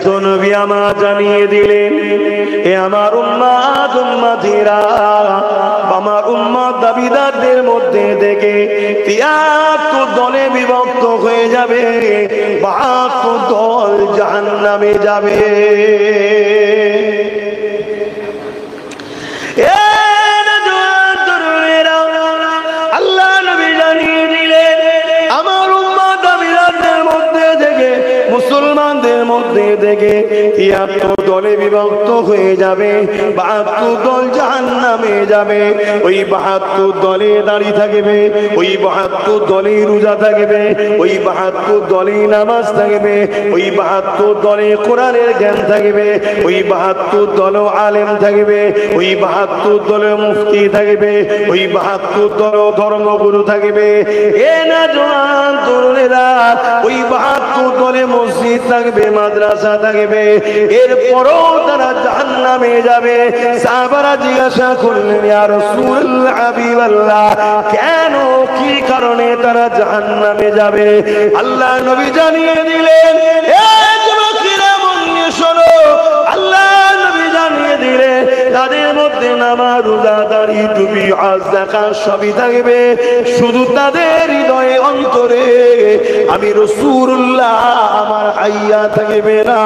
তো নবী আমার জানিয়ে দিলেন, এ আমার উম্মত উম্মতিরা, আমার উম্মত দাবিদারদের মধ্যে থেকে ৭৩ দলে বিভক্ত হয়ে যাবে, ৭২ দল জাহান্নামে যাবে। আল্লাহ নবী জানিয়ে দিলেন, আমার উম্মত দাবিদারদের মধ্যে থেকে, মুসলমানদের মধ্যে থেকে ৭৩ দলে বিভক্ত হয়ে যাবে, ৭২ দল জাহান্নামে যাবে। ওই ৭২ দলে দাঁড়িয়ে থাকবে, ওই ৭২ দলে রোজা থাকবে, ওই ৭২ দলে নামাজ থাকবে, ওই ৭২ দলে কোরআনের জ্ঞান থাকবে, ওই ৭২ দল আলেম থাকবে, ওই ৭২ দলে মুফতি থাকবে, ওই ৭২ দল ধর্মগুরু থাকবে। এ না জওয়ান তরুণেরা, ওই ৭২ দলে মসজিদ থাকবে, মাদ্রাসা থাকবে, এরপরও তারা জাহান্নামে যাবে। সাহাবারা জিজ্ঞাসা করলেন, ইয়া রাসূলুল্লাহ, হাবিবাল্লাহ, কেন, কি কারণে তারা জাহান্নামে যাবে? আল্লাহ নবী জানিয়ে দিলেন, এ যুবকেরা মন দিয়ে শোনো, আল্লাহ নবী জানিয়ে দিলেন, তাদের মধ্যে নামাজ, রোজা, দাড়ি, টুপি, হজ, যাকাত সবই থাকবে, শুধু তাদের হৃদয়ে অন্তরে আমি রাসূলুল্লাহ আমার হাইয়া থাকবে না,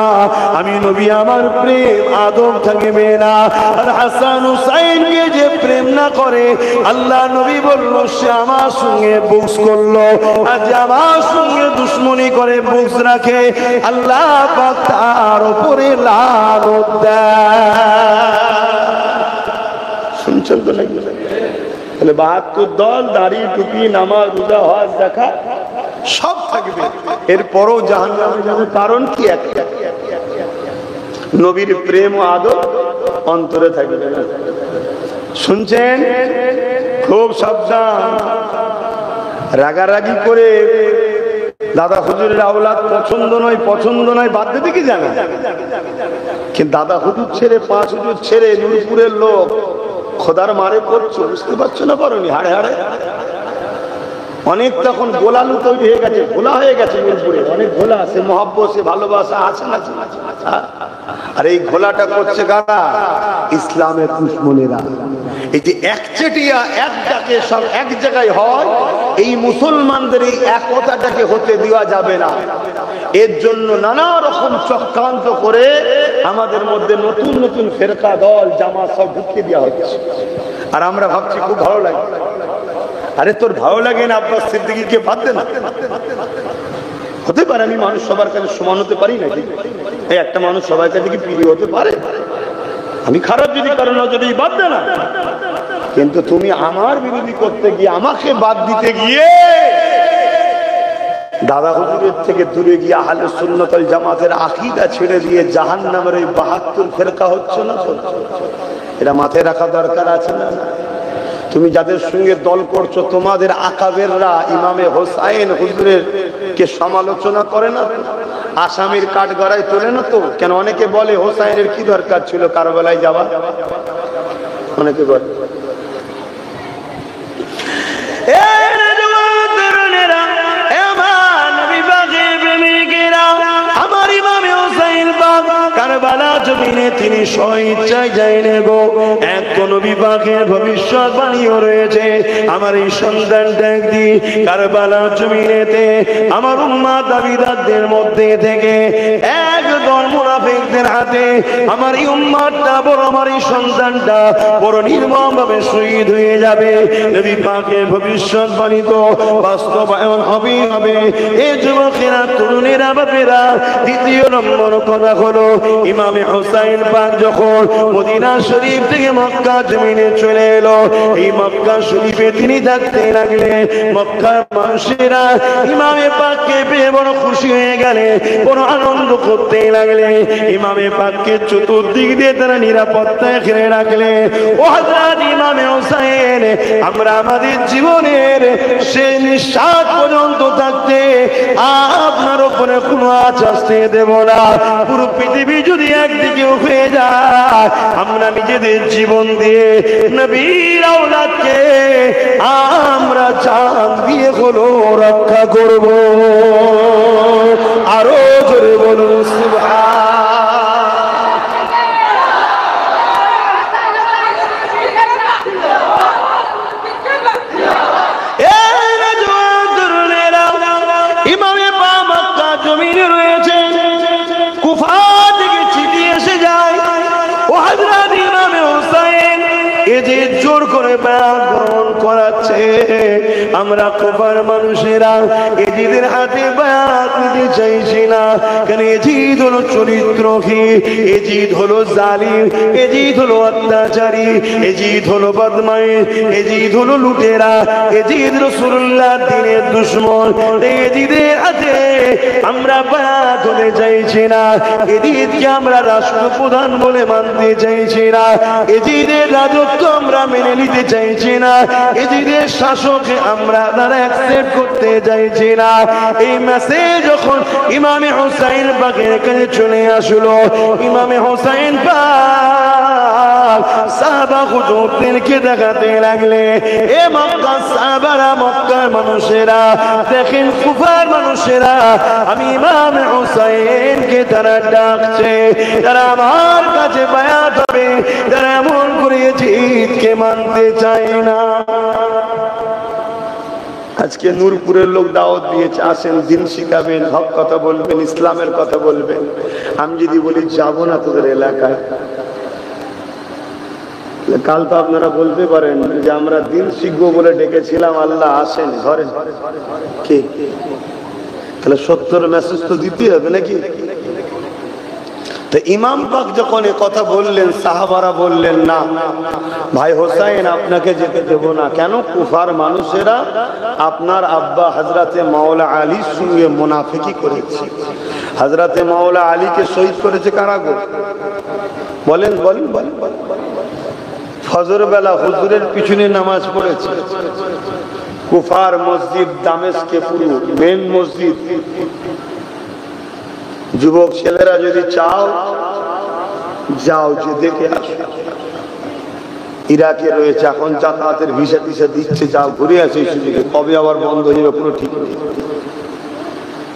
আমি নবী আমার প্রেম আদব থাকবে না। আর হাসান হুসাইনকে যে প্রেম না করে, আল্লাহ নবী বলল, সে আমার সঙ্গে বুগস করলো, আর যে আমার সঙ্গে দুশ্মনী করে, বুগস রাখে, আল্লাহ পাক তার উপরে লানত দেয়। শুনছেন তো নাকি? তাহলে ৭২ দল, দাড়ি, টুপি, নামাজ, রোজা, হজ, যাকাত সব থাকবে, এরপরও জাহান্নামে যাবে। কারণ কি? একটা, নবীর প্রেম ও আদব অন্তরে থাকবে না। শুনছেন? খুব সাবধান। রাগারাগি করে দাদা হুজুরের আওলাদ পছন্দ নয়, পছন্দ নয় বাদ দিতে কি জানা, কিন্তু দাদা হুজুর ছেড়ে, ৫ হুজুর ছেড়ে নূরপুরের লোক খোদার মারে পড়ছো, বুঝতে পারছো না? পারোনি? হাড়ে হাড়ে অনেক তখন গোলালু তৈরি হয়ে গেছে, গোলা হয়ে গেছে নূরপুরে, অনেক গোলা আছে, মহব্বত, সে ভালোবাসা আছে না? আর এই ঘোলাটা করছে কারা? ইসলামের দুশমনেরা। এই যে একচেটিয়া এক ডাকে সব এক জায়গায় হয়, এই মুসলমানদের এই একতাটাকে হতে দেওয়া যাবে না। এর জন্য নানা রকম চক্রান্ত করে আমাদের মধ্যে নতুন নতুন ফেরকা, দল, জামাত সব ঢুকিয়ে দেওয়া হচ্ছে। আর আমরা ভাবছি খুব ভালো লাগে। আরে তোর ভালো লাগে না, আব্বাস সিদ্দিকীকে বাদ দে না। হতে পারে আমি মানুষ সবার কাছে সমান হতে পারি নাকি? এই একটা মানুষ সবার কাছে কি প্রিয় হতে পারে? আমি খারাপ যদি কারো নজরেই বাদ দে না, কিন্তু তুমি আমার বিরোধী করতে গিয়ে, আমাকে বাদ দিতে গিয়ে দাদা হুজুরের থেকে দূরে গিয়ে আহলে সুন্নাত ওয়াল জামাতের আকীদা ছেড়ে দিয়ে জাহান্নামের ওই ৭২ ফেরকা হচ্ছে না? এটা মাথায় রাখা দরকার আছে না? তুমি যাদের সঙ্গে দল করছো, তোমাদের আকাবেররা ইমামে হোসাইন হুজুরের কে সমালোচনা করে না? আসামির কাঠ গড়ায় তোলে না তো? কেন? অনেকে বলে হোসাইনের কি দরকার ছিল কারবালায় যাওয়া, অনেকে বলে। আমার ইমামে হোসাইন পাক কারবালা জমিনে তিনি স্বইচ্ছায় যায়নি গো। এক নবী পাকের ভবিষ্যৎবাণীও রয়েছে, আমার এই সন্তান ডাক দি কারবালা জমিনেতে আমার উম্মাত দাবিদারদের মধ্যে থেকে একদল মুনাফিকদের হাতে আমার এই উম্মাতটা বড়, আমার এই সন্তানটা বড় নির্মমভাবে শহীদ হয়ে যাবে। নবী পাকের ভবিষ্যৎবাণী তো বাস্তবায়ন হবেই হবে। এই যুবকেরা, তরুণেরা, বাপেরা, দ্বিতীয় নম্বর কথা হলো, ইমামে হোসাইন পাক যখন মদিনা শরীফ থেকে মক্কা জমিনে চলে এলো, এই মক্কা শরীফে তিনি থাকতে লাগলেন। মক্কার মানুষেরা ইমামে পাককে পেয়ে বড় খুশি হয়ে গেলে, বড় আনন্দ করতে লাগলে। ইমামে পাককে চতুর্দিক দিয়ে তারা নিরাপত্তায় ঘিরে রাখলে। ও হযরত ইমামে হোসাইন, আমরা আমাদের জীবনের শেষ নিঃশ্বাস পর্যন্ত থাকতে আপনার উপরে কোনো আঁচ আসতে দেব না। পুরো পৃথিবী যদি একদিকে হয়ে যায়, আমরা নিজেদের জীবন দিয়ে নবীর আওলাদকে আমরা জান দিয়ে হলো রক্ষা করব। আরো জোরে বলুন সুবহান। আমরা কুফার মানুষেরা এজিদের হাতে বায়াত নিতে চাইছি না। কারণ এজিদ হলো চরিত্রহীন, এজিদ হলো জালিম, এজিদ হলো অত্যাচারী, এজিদ হলো বদমাইশ, এজিদ হলো লুটেরা, এজিদ রাসূলুল্লাহ দ্বীনের দুশমন। এজিদের হাতে আমরা বায়াত হতে চাইছি না। এজিদকে আমরা রাষ্ট্রপ্রধান বলে মানতে চাইছি না। এজিদের রাজত্ব আমরা মেনে নিতে চাইছি না। এজিদের শাসককে আমরা তারা অ্যাকসেপ্ট করতে চাইছি না। এই মেসেজ যখন ইমামে হুসাইন পাকের কাছে চলে আসলো, ইমামে হুসাইন পাক সাহাবা হুজুরদেরকে দেখাতে লাগলে, এ মক্কা সাহাবারা, মক্কার মানুষেরা দেখেন, কুফার মানুষেরা আমি ইমামে হুসাইনকে তারা ডাকছে, তারা আমার কাছে বায়াত হবে, তারা এমন করে এজিদকে মানতে চায় না। আজকে নূরপুরের লোক দাওয়াত দিয়েছে, আসেন দিন শিখাবেন, হক কথা বলবেন, ইসলামের কথা বলবেন। আমি যদি বলি যাবো না তোদের এলাকায়, কাল তো আপনারা বলতে পারেন যে আমরা দিন শিখবো বলে ডেকেছিলাম, আল্লাহ আসেন ঘরে, কে তাহলে সত্যের মেসেজ তো দিতে হবে নাকি? তো ইমাম পাক যখন এ কথা বললেন, সাহাবারা বললেন না ভাই হোসাইন আপনাকে যেতে দেব না। কেন? কুফার মানুষেরা আপনার আব্বা হযরতে মাওলা আলীর সঙ্গে মুনাফিকি করেছে। হযরতে মাওলা আলীকে শহীদ করেছে কারা গো? বলেন বলেন বলেন। ফজর বেলা হুজুরের পিছনে নামাজ পড়েছে। কুফার মসজিদ দামেস্কে পুরো মেন মসজিদ। যুবক ছেলেরা যদি চাও যাও, যে দেখে আসো। ইরাকে রয়েছে, এখন যাতায়াতের ভিসা টিসা দিচ্ছে, যাও ঘুরে আসে। সুযোগে কবে আবার বন্ধ হয়ে যাবে পুরো ঠিক নেই।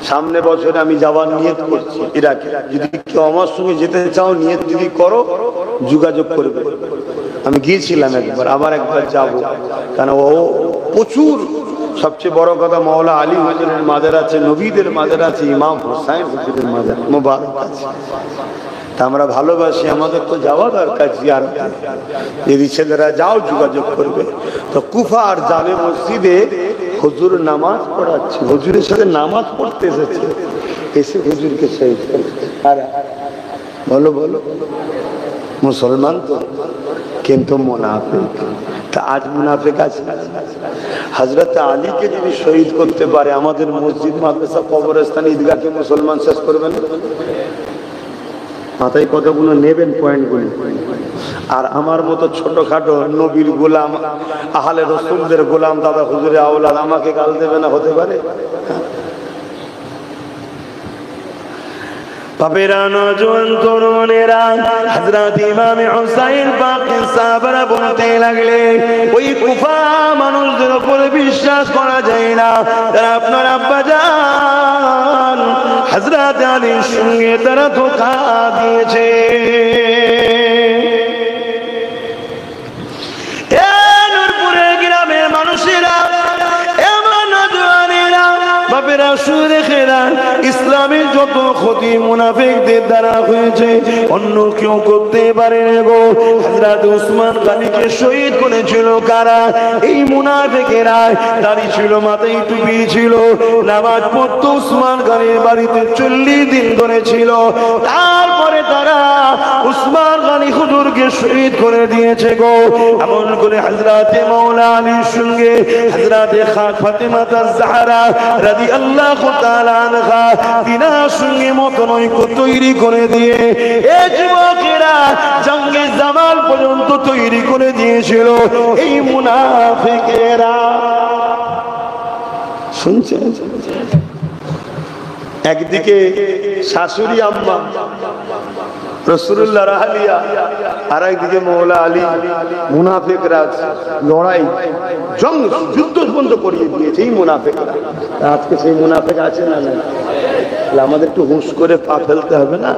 সামনে বছরে আমি যাওয়ার নিয়ত করছি ইরাকে। যদি কেউ আমার সঙ্গে যেতে চাও, নিয়ত যদি করো, যোগাযোগ করবে। আমি গিয়েছিলাম একবার, আবার একবার যাবো। কারণ ও প্রচুর, সবচেয়ে বড় কথা মাওলা আলী হুজুরের মাজার আছে, নবীদের মাজার আছে, ইমাম হুসাইন হুজুরের মাজার মুবারক আছে। তা আমরা ভালোবাসি, আমাদের তো যাওয়া দরকার জিয়ারতে। যদি ছেলেরা যাও যোগাযোগ করবে। তো কুফা আর জামে মসজিদে হুজুর নামাজ পড়াচ্ছে, হুজুরের সাথে নামাজ পড়তে এসেছে, এসে হুজুরকে শহীদ করছে। বলো বলো, মুসলমান তো, কিন্তু মুনাফিক। তা আজ মুনাফিক আছে। হযরত আলীকে যদি শহীদ করতে পারে, আমাদের মসজিদ, মাদ্রাসা, কবরস্থান, ঈদগাহকে মুসলমান শেষ করবেন? মাথায় কথাগুলো নেবেন, পয়েন্টগুলো। আর আমার মতো ছোটখাটো নবীর গোলাম, আহলে রাসূলদের গোলাম, দাদা হুজুরের আওলাদ আমাকে গাল দেবে না? হতে পারে? বাপেরা, নওজোয়ান তরুণেরা, হযরত ইমাম হুসাইন পাকে সাহাবারা বলতে লাগলে, ওই কুফা মানুষদের উপর বিশ্বাস করা যায় না। তারা আপনার আব্বা জান হযরত আলীর সঙ্গে তারা ধোঁকা দিয়েছে। নূরপুরের গ্রামের মানুষেরা, বাপেরা শুনে খেরা, ইসলামের যত ক্ষতি মুনাফিকদের দ্বারা হয়েছে অন্য কেউ করতে পারে না গো। হযরত উসমান গনিকে শহীদ করেছিল কারা? এই মুনাফিকেরা। দাড়ি ছিল, মাথায় টুপি ছিল, নামাজ পড়তো উসমান গনির বাড়িতে 40 দিন ধরে ছিল। তারপরে তারা উসমান গনি হুজুরকে শহীদ করে দিয়েছে গো। এমন করে হযরতে মাওলা আলীর সঙ্গে হযরতে ফাতেমা আয-জাহরা রাদিয়াল্লাহু তাআলা আনহা তিনার সঙ্গে মতনৈক্য তৈরি করে দিয়ে এই যুবকেরা জঙ্গে জামাল পর্যন্ত তৈরি করে দিয়েছিল এই মুনাফিকেরা। শুনছেন? একদিকে শাশুড়ি আম্মা রাসূলুল্লাহ রাহলিয়া, আর একদিকে মাওলা আলী, মুনাফিকরা লড়াই, জঙ্গ, যুদ্ধ বন্ধ করিয়ে দিয়েছে এই মুনাফিকরা। আজকে সেই মুনাফিক আছে না? না, আমাদের একটু হুঁশ করে পা ফেলতে হবে না?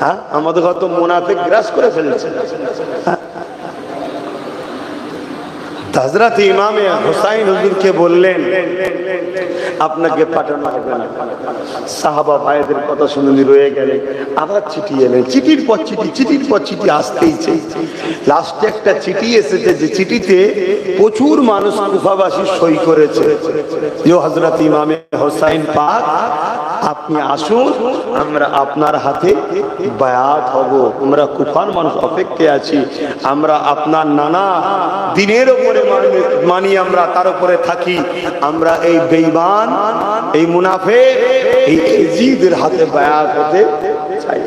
হ্যাঁ, আমাদের হয়তো মুনাফিক গ্রাস করে ফেলেছে। হযরত ইমামে হুসাইন হুজুরকে বললেন আপনাকে পাঠানো হবে না। সাহাবা ভাইদের কথা শুনে রয়ে গেলেন। আবার চিঠি এলেন, চিঠির পর চিঠি, চিঠির পর চিঠি আসতেইছে। লাস্টে একটা চিঠি এসেছে, যে চিঠিতে প্রচুর মানুষ কুফাবাসী সই করেছে যে হযরত ইমামে হুসাইন পাক আপনি আসুন, আমরা আপনার হাতে বায়াত হব। আমরা কুফার মানুষ অপেক্ষায় আছি, আমরা আপনার নানা দিনের উপরে মানি, আমরা তার উপরে থাকি। আমরা এই বেঈমান, এই মুনাফিক, এই ইজিদের হাতে বায়াত হতে চাই।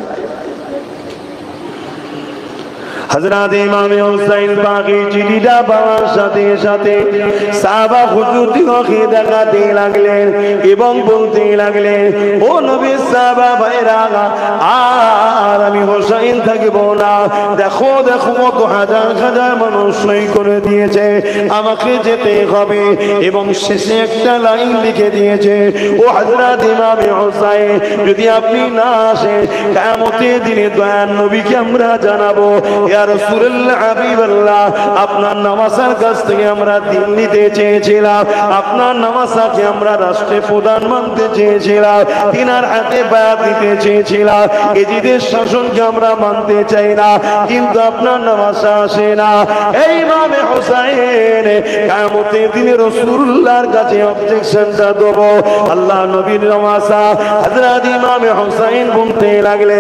হযরত ইমাম হুসাইন পাকি চিঠিটা পাওয়ার সাথে সাথে সাহাবা হুজুরকে দেখাতে লাগলেন এবং বলতে লাগলেন, ও নবীর সাহাবা ভাইরা, আর আমি হুসাইন থাকব না। দেখো দেখো কত হাজার হাজার মানুষ সই করে দিয়েছে, আমাকে যেতে হবে। এবং শেষে একটা লাইন লিখে দিয়েছে, ও হযরত ইমাম হুসাইন, যদি আপনি না আসেন কিয়ামতের দিনে দয়ার নবীকে আমরা জানাবো, ইয়া রাসূলুল্লাহ হাবিবাল্লাহ, আপনার নামাজের কাছ থেকে আমরা দিন নিতে চেয়েছিলাম, আপনার নামাজকে আমরা রাষ্ট্রে প্রধান মানতে চেয়েছিলাম, তিনার হাতে বায়াত দিতে চেয়েছিলাম, এজিদের শাসনকে আমরা মানতে চাই না, কিন্তু আপনার নামাজ আসে না। এই ইমামে হুসাইন কিয়ামতের দিনে রাসূলুল্লাহর কাছে অবজেকশনটা দেব। আল্লাহ নবীর নামাজ হযরত ইমামে হুসাইন বলতে লাগলে,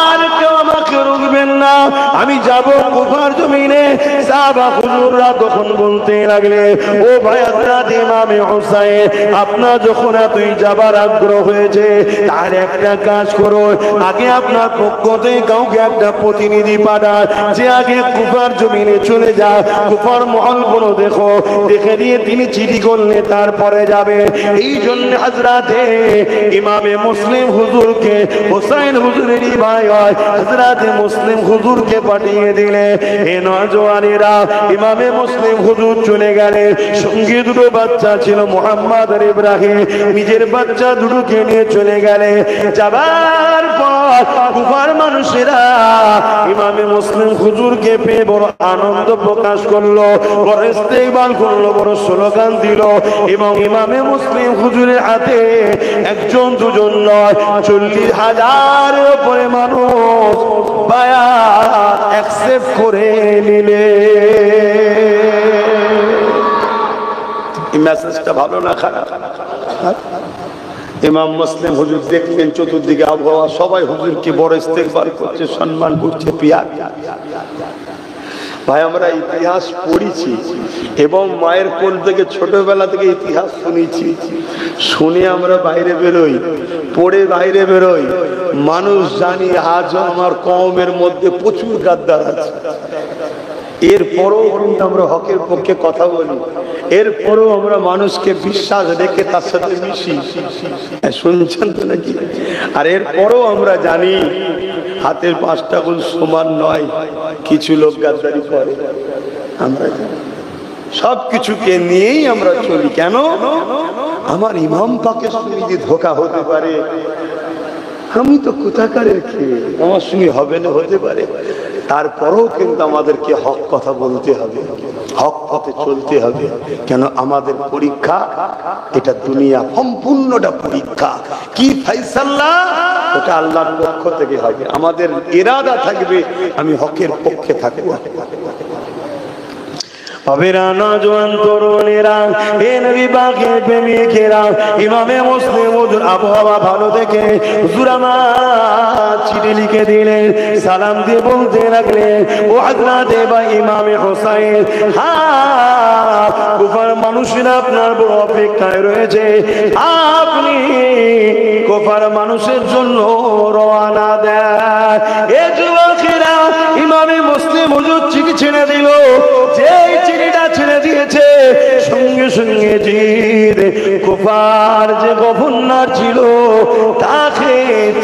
আর কেউ আমাকে রুখবেন না, আমি যাব কুফার জমিনে। সাহাবা হুজুররা তখন বলতে লাগলে, ও ভাই হযরত ইমামে হুসাইন, আপনার যখন এতই যাবার আগ্রহ হয়েছে, তার একটা কাজ করো, আগে আপনার পক্ষ থেকে কাউকে একটা প্রতিনিধি পাঠান, যে আগে কুফার জমিনে চলে যায়, কুফার মহলগুলো দেখো, দেখে দিয়ে তিনি চিঠি করলে তারপরে যাবে। এই জন্য হযরতে ইমামে মুসলিম হুজুরকে, হুসাইন হুজুরেরই ভাই হয়, হযরতে মুসলিম হুজুরকে পাঠিয়ে দিলে। এ নওজওয়ানেরা, ইমামে মুসলিম হুজুর চলে গেলেন, সঙ্গে দুটো বাচ্চা ছিল, মুহাম্মদ আর ইব্রাহিম, নিজের বাচ্চা দুটোকে নিয়ে চলে গেলে। যাবার পর কুফার মানুষেরা ইমামে মুসলিম হুজুরকে পেয়ে বড় আনন্দ প্রকাশ করলো, বড় ইস্তেকবাল করলো, বড় স্লোগান দিল। এবং ইমামে মুসলিম হুজুরের হাতে একজন দুজন নয়, 40,000 উপরে মানুষ বায়াত অ্যাকসেপ্ট করে নিলে। এই মেসেজটা ভালো না খারাপ? ইমাম মুসলিম হুজুর দেখলেন চতুর্দিকে আবহাওয়া, সবাই হুজুরকে বড় ইস্তেকবাল করছে, সম্মান করছে। পিয়া ভাই, আমরা ইতিহাস পড়েছি এবং মায়ের কোল থেকে ছোটবেলা থেকে ইতিহাস শুনেছি, শুনে আমরা বাইরে বেরোই, পড়ে বাইরে বেরোই, মানুষ জানি আজও আমার কওমের মধ্যে প্রচুর গাদ্দার আছে। এরপরও কিন্তু আমরা হকের পক্ষে কথা বলি, এরপরও আমরা মানুষকে বিশ্বাস রেখে তার সাথে মিশি। শুনছেন তো নাকি? আর এরপরও আমরা জানি হাতের 5টা আঙুল সমান নয়, কিছু লোক গাদ্দারি করে। আমরা জানি সবকিছুকে নিয়েই আমরা চলি। কেন? আমার ইমাম পাকে সঙ্গে ধোঁকা হতে পারে, আমি তো কোথাকারের খেয়ে, আমার সঙ্গে হবে না, হতে পারে। তারপরেও কিন্তু আমাদেরকে হক কথা বলতে হবে, হক পথে চলতে হবে। কেন? আমাদের পরীক্ষা এটা দুনিয়া, সম্পূর্ণটা পরীক্ষা। কি ফায়সালা ওটা আল্লাহর পক্ষ থেকে হবে। আমাদের ইরাদা থাকবে আমি হকের পক্ষে থাকবো। নওজোয়ান তরুণেরা, এ নবী পাকের প্রেমিকেরা, ইমামে মুসলিম হুজুর আবহাওয়া ভালো দেখে হুজুর আমার চিঠি লিখে দিলেন, সালাম দিয়ে বলতে লাগলেন, ও হযরত ইমামে হুসাইন, কুফার মানুষেরা আপনার বড় অপেক্ষায় রয়েছে, আপনি কুফার মানুষের জন্য রওনা দেন। এ যুবকেরা, ইমামে মুসলিম হুজুর চিঠি ছেড়ে দিল। যে চিঠিটা ছেড়ে দিয়েছে, সঙ্গে সঙ্গে জিদ কুফার যে গভর্নর ছিল তাকে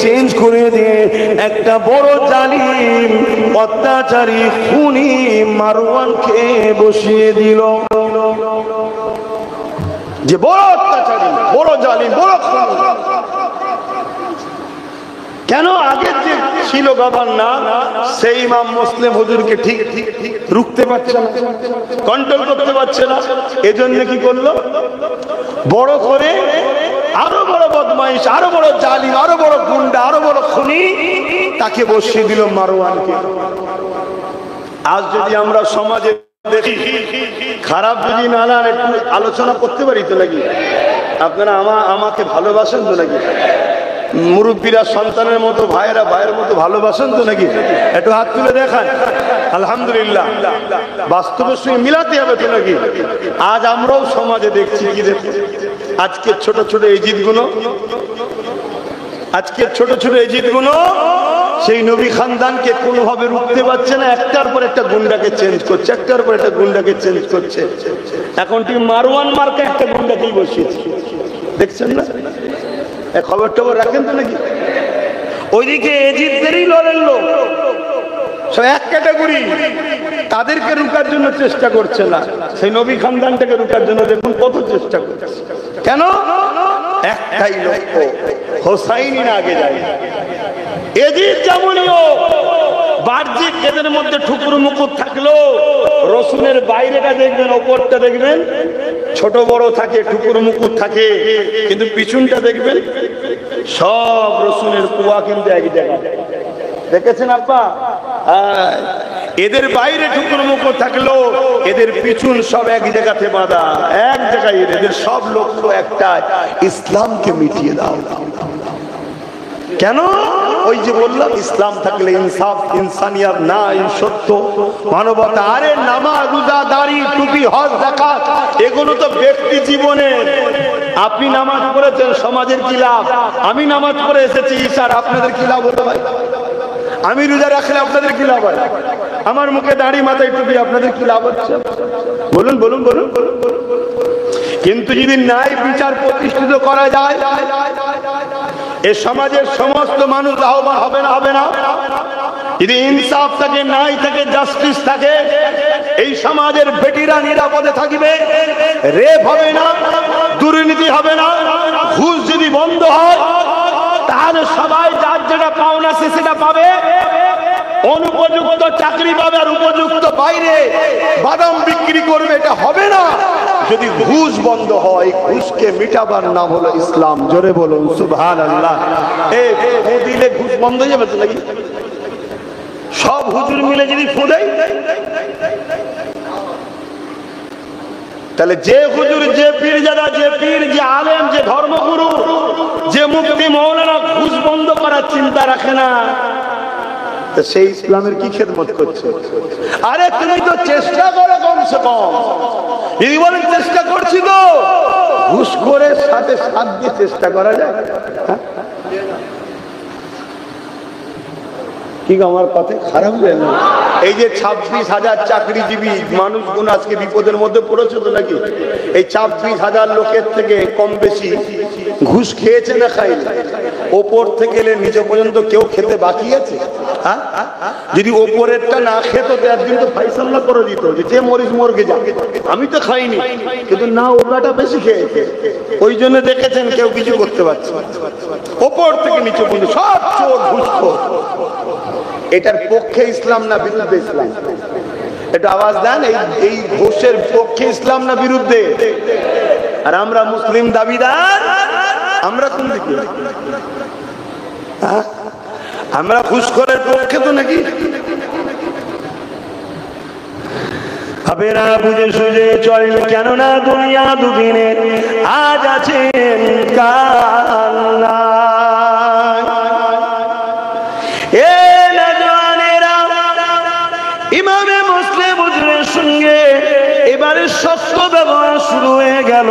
চেঞ্জ করে দিয়ে একটা বড় জালিম অত্যাচারী খুনি মারওয়ানকে বসিয়ে দিল। যে বড় অত্যাচারী, বড় জালিম, বড় খুনি। কেন? আগে যে ছিল গভর্নর, সেই ইমাম মুসলিম হুজুরকে ঠিক রুখতে পারছে না, কন্ট্রোল করতে পারছে না। এজন্য কি করলো, বড় করে আরো বড় বদমাইশ, আরো বড় জালিম, আরো বড় গুন্ডা, আরো বড় খুনি তাকে বসিয়ে দিল, মারওয়ানকে। আজ যদি আমরা সমাজে দেখি খারাপ যদি না একটু আলোচনা করতে পারি তো নাকি? আপনারা আমাকে ভালোবাসেন তো নাকি? মুরব্বীরা সন্তানের মতো, ভাইয়েরা ভাইয়ের মতো ভালোবাসেন তো নাকি? একটু হাত তুলে দেখান। আলহামদুলিল্লাহ। বাস্তবের সঙ্গে মিলাতে হবে তো নাকি? আজ আমরাও সমাজে দেখছি কি দেখি, আজকে ছোট ছোট এজিদগুলো, আজকের ছোট ছোট এজিদগুলো সেই নবী খানদানকে কোনোভাবে রুখতে পারছে না, একটার পর একটা গুন্ডাকে চেঞ্জ করছে, একটার পর একটা গুন্ডাকে চেঞ্জ করছে। এখন ঠিক মারওয়ান মার্কা একটা গুন্ডাকেই বসিয়েছে, দেখছেন না? খবর টবর রাখেন তো নাকি? ওইদিকে এজিদদেরই লড়েন লোক, সব এক ক্যাটাগরি, তাদেরকে রুখার জন্য চেষ্টা করছে না, সেই নবী খানদানটাকে রুখার জন্য দেখুন কত চেষ্টা করছে। কেন? একটাই লক্ষ্য, হোসাইনি না আগে যায়। এজিদ যেমনও বাহ্যিক এদের মধ্যে ঠুকুর মুকুর থাকলো, রসুনের বাইরেটা দেখবেন, ওপরটা দেখবেন ছোট বড় থাকে, ঠুকুর মুকুর থাকে, কিন্তু পিছনটা দেখবেন সব রসুনের কুয়া কিন্তু এক জায়গা। দেখেছেন আব্বা? এদের বাইরে ঠুকুর মুকুর থাকলো, এদের পিছন সব এক জায়গাতে বাঁধা, এক জায়গায়। এদের সব লক্ষ্য একটাই, ইসলামকে মিটিয়ে দাও। কেন? ওই যে বললাম, ইসলাম থাকলে ইনসাফ, ইনসানিয়াত, নাই সত্য, মানবতা। আরে নামাজ, রোজা, দাড়ি, টুপি, হজ, যাকাত এগুলো তো ব্যক্তি জীবনে। আপনি নামাজ পড়েছেন, সমাজের কি লাভ? আমি নামাজ পড়ে এসেছি ঈশার, আপনাদের কি লাভ হলো ভাই? আমি রোজা রাখলে আপনাদের কি লাভ হয়? আমার মুখে দাড়ি, মাথায় টুপি, আপনাদের কি লাভ হচ্ছে? বলুন বলুন বলুন বলুন। কিন্তু যদি ন্যায় বিচার প্রতিষ্ঠিত করা যায়, এ সমাজের সমস্ত মানুষ লাভবান হবে না? হবে না? যদি ইনসাফ থাকে, ন্যায় থাকে, জাস্টিস থাকে, এই সমাজের বেটিরা নিরাপদে থাকবে, রেপ হবে না, দুর্নীতি হবে না। ঘুষ যদি বন্ধ হয়, তাহলে সবাই যার যেটা পাওনা সে সেটা পাবে, অনুপযুক্ত চাকরি পাবে, আর উপযুক্ত বাইরে বাদাম বিক্রি করবে। এটা হবে না যদি ঘুষ বন্ধ হয়। ঘুষকে মিটাবার নাম হলো ইসলাম। জোরে বলুন সুবহানাল্লাহ। এই দিলে ঘুষ বন্ধ হয়ে যাবে তো নাকি? সব হুজুর মিলে যদি ফু দেয়, তাহলে যে হুজুর, যে পীরজাদা, যে পীর, যে আলেম, যে ধর্মগুরু, যে মুফতি মৌলানা ঘুষ বন্ধ করার চিন্তা রাখে না, সেই ইসলামের কি খেদমত করছে? আরে তুমি তো চেষ্টা করো কমসে কম। যদি বলেন চেষ্টা করছি তো, ঘুষ করে সাথে সাথ দিয়ে চেষ্টা করা যায়? কি আমার কথা খারাপ যায় না? এই যে 26,000 চাকরিজীবী মানুষগুলো আজকে বিপদের মধ্যে পড়েছে তো নাকি? এই 26,000 লোকের থেকে কম বেশি ঘুষ খেয়েছে না খায়নি? ওপর থেকে নিচে পর্যন্ত কেউ খেতে বাকি আছে? যদি ওপরেরটা না খেত তো একদিন তো ফাইসাল্লা করে দিত যে মরিস মরগে যা, আমি তো খাইনি। কিন্তু না, ওটাটা বেশি খেয়েছে, ওই জন্য দেখেছেন কেউ কিছু করতে পারছে। ওপর থেকে নিচে পর্যন্ত সব চোর, ঘুষখোর। এটার পক্ষে ইসলাম না বিরুদ্ধে ইসলাম? এটা আওয়াজ দেন। এই ঘুষের পক্ষে ইসলাম না বিরুদ্ধে? আর আমরা মুসলিম দাবিদার, আমরা কোন দিকে? আমরা ঘুষখোরের পক্ষে তো নাকি? হবে না বুঝে সুঝে চলে, কেননা দুনিয়া দুদিনের, আজ আছেন কাল নাই। এ নওজওয়ানেরা, ইমামে মুসলিম হুজুরের সঙ্গে এবারে শক্ত ব্যবহার শুরু হয়ে গেল।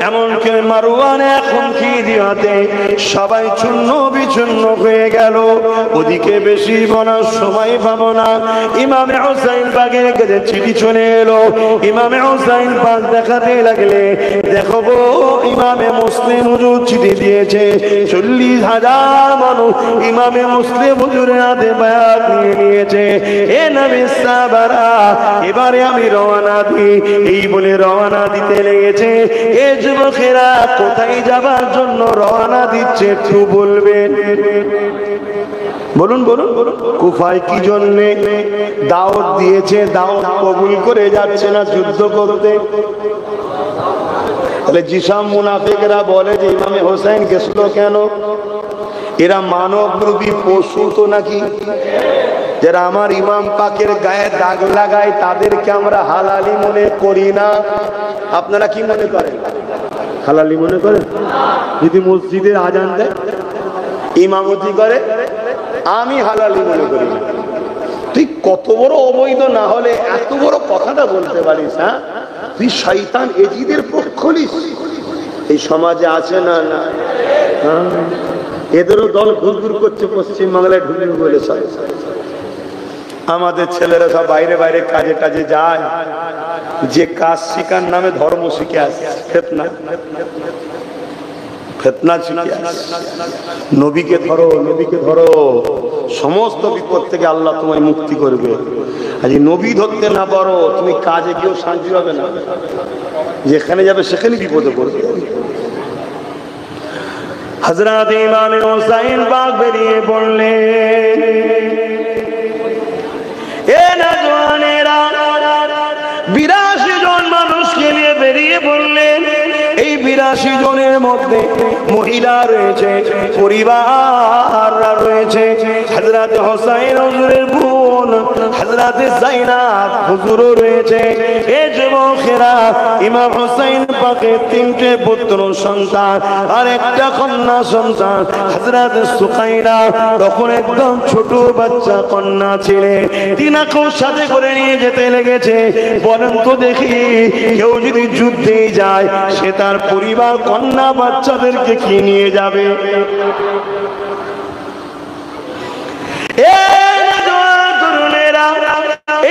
এমনকি মারওয়ান এখন কি দিয়াতে সবাই চূর্ণ বিচূর্ণ হয়ে গেল। ওদিকে বেশি বলার সময় পাবো না। ইমামে হুসাইন বাগের কাছে চিঠি চলে এলো। ইমামে হুসাইন পাক দেখাতে লাগলে, দেখো গো, ইমামে মুসলিম হুজুর চিঠি দিয়েছে। 40,000 মানুষ ইমামে মুসলিম হুজুরের হাতে বায়াত নিয়ে নিয়েছে। এ নবী সাহাবারা, এবারে আমি রওনা দিই। এই বলে রওনা দিতে লেগেছে। এ যুবকেরা কোথায় যাবার জন্য রওনা দিচ্ছে একটু বলবেন? বলুন বলুন। কুফায় কি জন্যে? দাওয়াত দিয়েছে, দাওয়াত কবুল করে যাচ্ছে না যুদ্ধ করতে। তাহলে জিসাম মুনাফিকরা বলে যে ইমামে হোসেন গেছিল কেন? এরা মানব রূপী পশু তো নাকি? যারা আমার ইমাম পাকের গায়ে দাগ লাগায় তাদেরকে আমরা হালালি মনে করি না। আপনারা কি মনে করেন? হালালি মনে করেন? যদি মসজিদে আজান দেয়, ইমামতি করে, আমি হালালি মনে করি না। তুই কত বড় অবৈধ না হলে এত বড় কথাটা বলতে পারিস? হ্যাঁ, তুই শয়তান এজিদের পক্ষ নিস। এই সমাজে আছে না? না, এদেরও দল ঘুরঘুর করছে পশ্চিম বাংলায় ঢুকে বলে। আমাদের ছেলেরা সব বাইরে বাইরে কাজে টাজে যায়, যে কাজ শিকার নামে ধর্ম শিখে আসে। ফেতনা ফেতনা শিখে আসে। নবীকে ধরো, নবীকে ধরো, সমস্ত বিপদ থেকে আল্লাহ তোমায় মুক্তি করবে। আজ নবী ধরতে না পারো, তুমি কাজে কেউ শান্তি হবে না, যেখানে যাবে সেখানে বিপদে পড়বে। হযরত ইমাম হুসাইন পাক বেরিয়ে পড়লেন। এ নওজওয়ানেরা, 82 জন মানুষকে নিয়ে বেরিয়ে পড়লেন। এই 82 জনের মধ্যে মহিলা রয়েছে, পরিবাররা রয়েছে। হযরত হুসাইন হুজুরের বোন হযরত যায়নাব হুজুরও রয়েছে। এই যুবকেরা ইমাম হুসাইন পাকের 3টে পুত্র সন্তান আর একটা কন্যা সন্তান। হযরত সুকাইনা তখন একদম ছোট বাচ্চা কন্যা ছিলেন। তিনাকেও সাথে করে নিয়ে যেতে লেগেছে। বলেন তো দেখি, কেউ যদি যুদ্ধে যায় সে তার পরিবার কন্যা বাচ্চাদেরকে কি নিয়ে যাবে?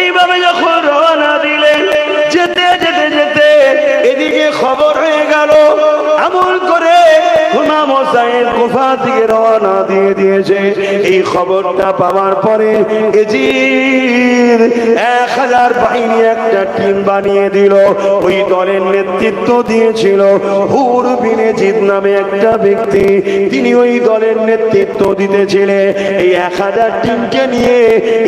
এইভাবে যখন রওনা দিলেন, যেতে যেতে যেতে এদিকে খবর হয়ে গেল আমল করে ইমাম হোসেন কুফা থেকে রওনা দিয়ে দিয়েছে। এই খবরটা পাওয়ার পরে এজিদ 1000 বাহিনী একটা টিম বানিয়ে দিল। ওই দলের নেতৃত্ব দিয়েছিল হুর বিন এজিদ নামে একটা ব্যক্তি, তিনি ওই দলের নেতৃত্ব দিতেছিলেন। এই 1000 টিমকে নিয়ে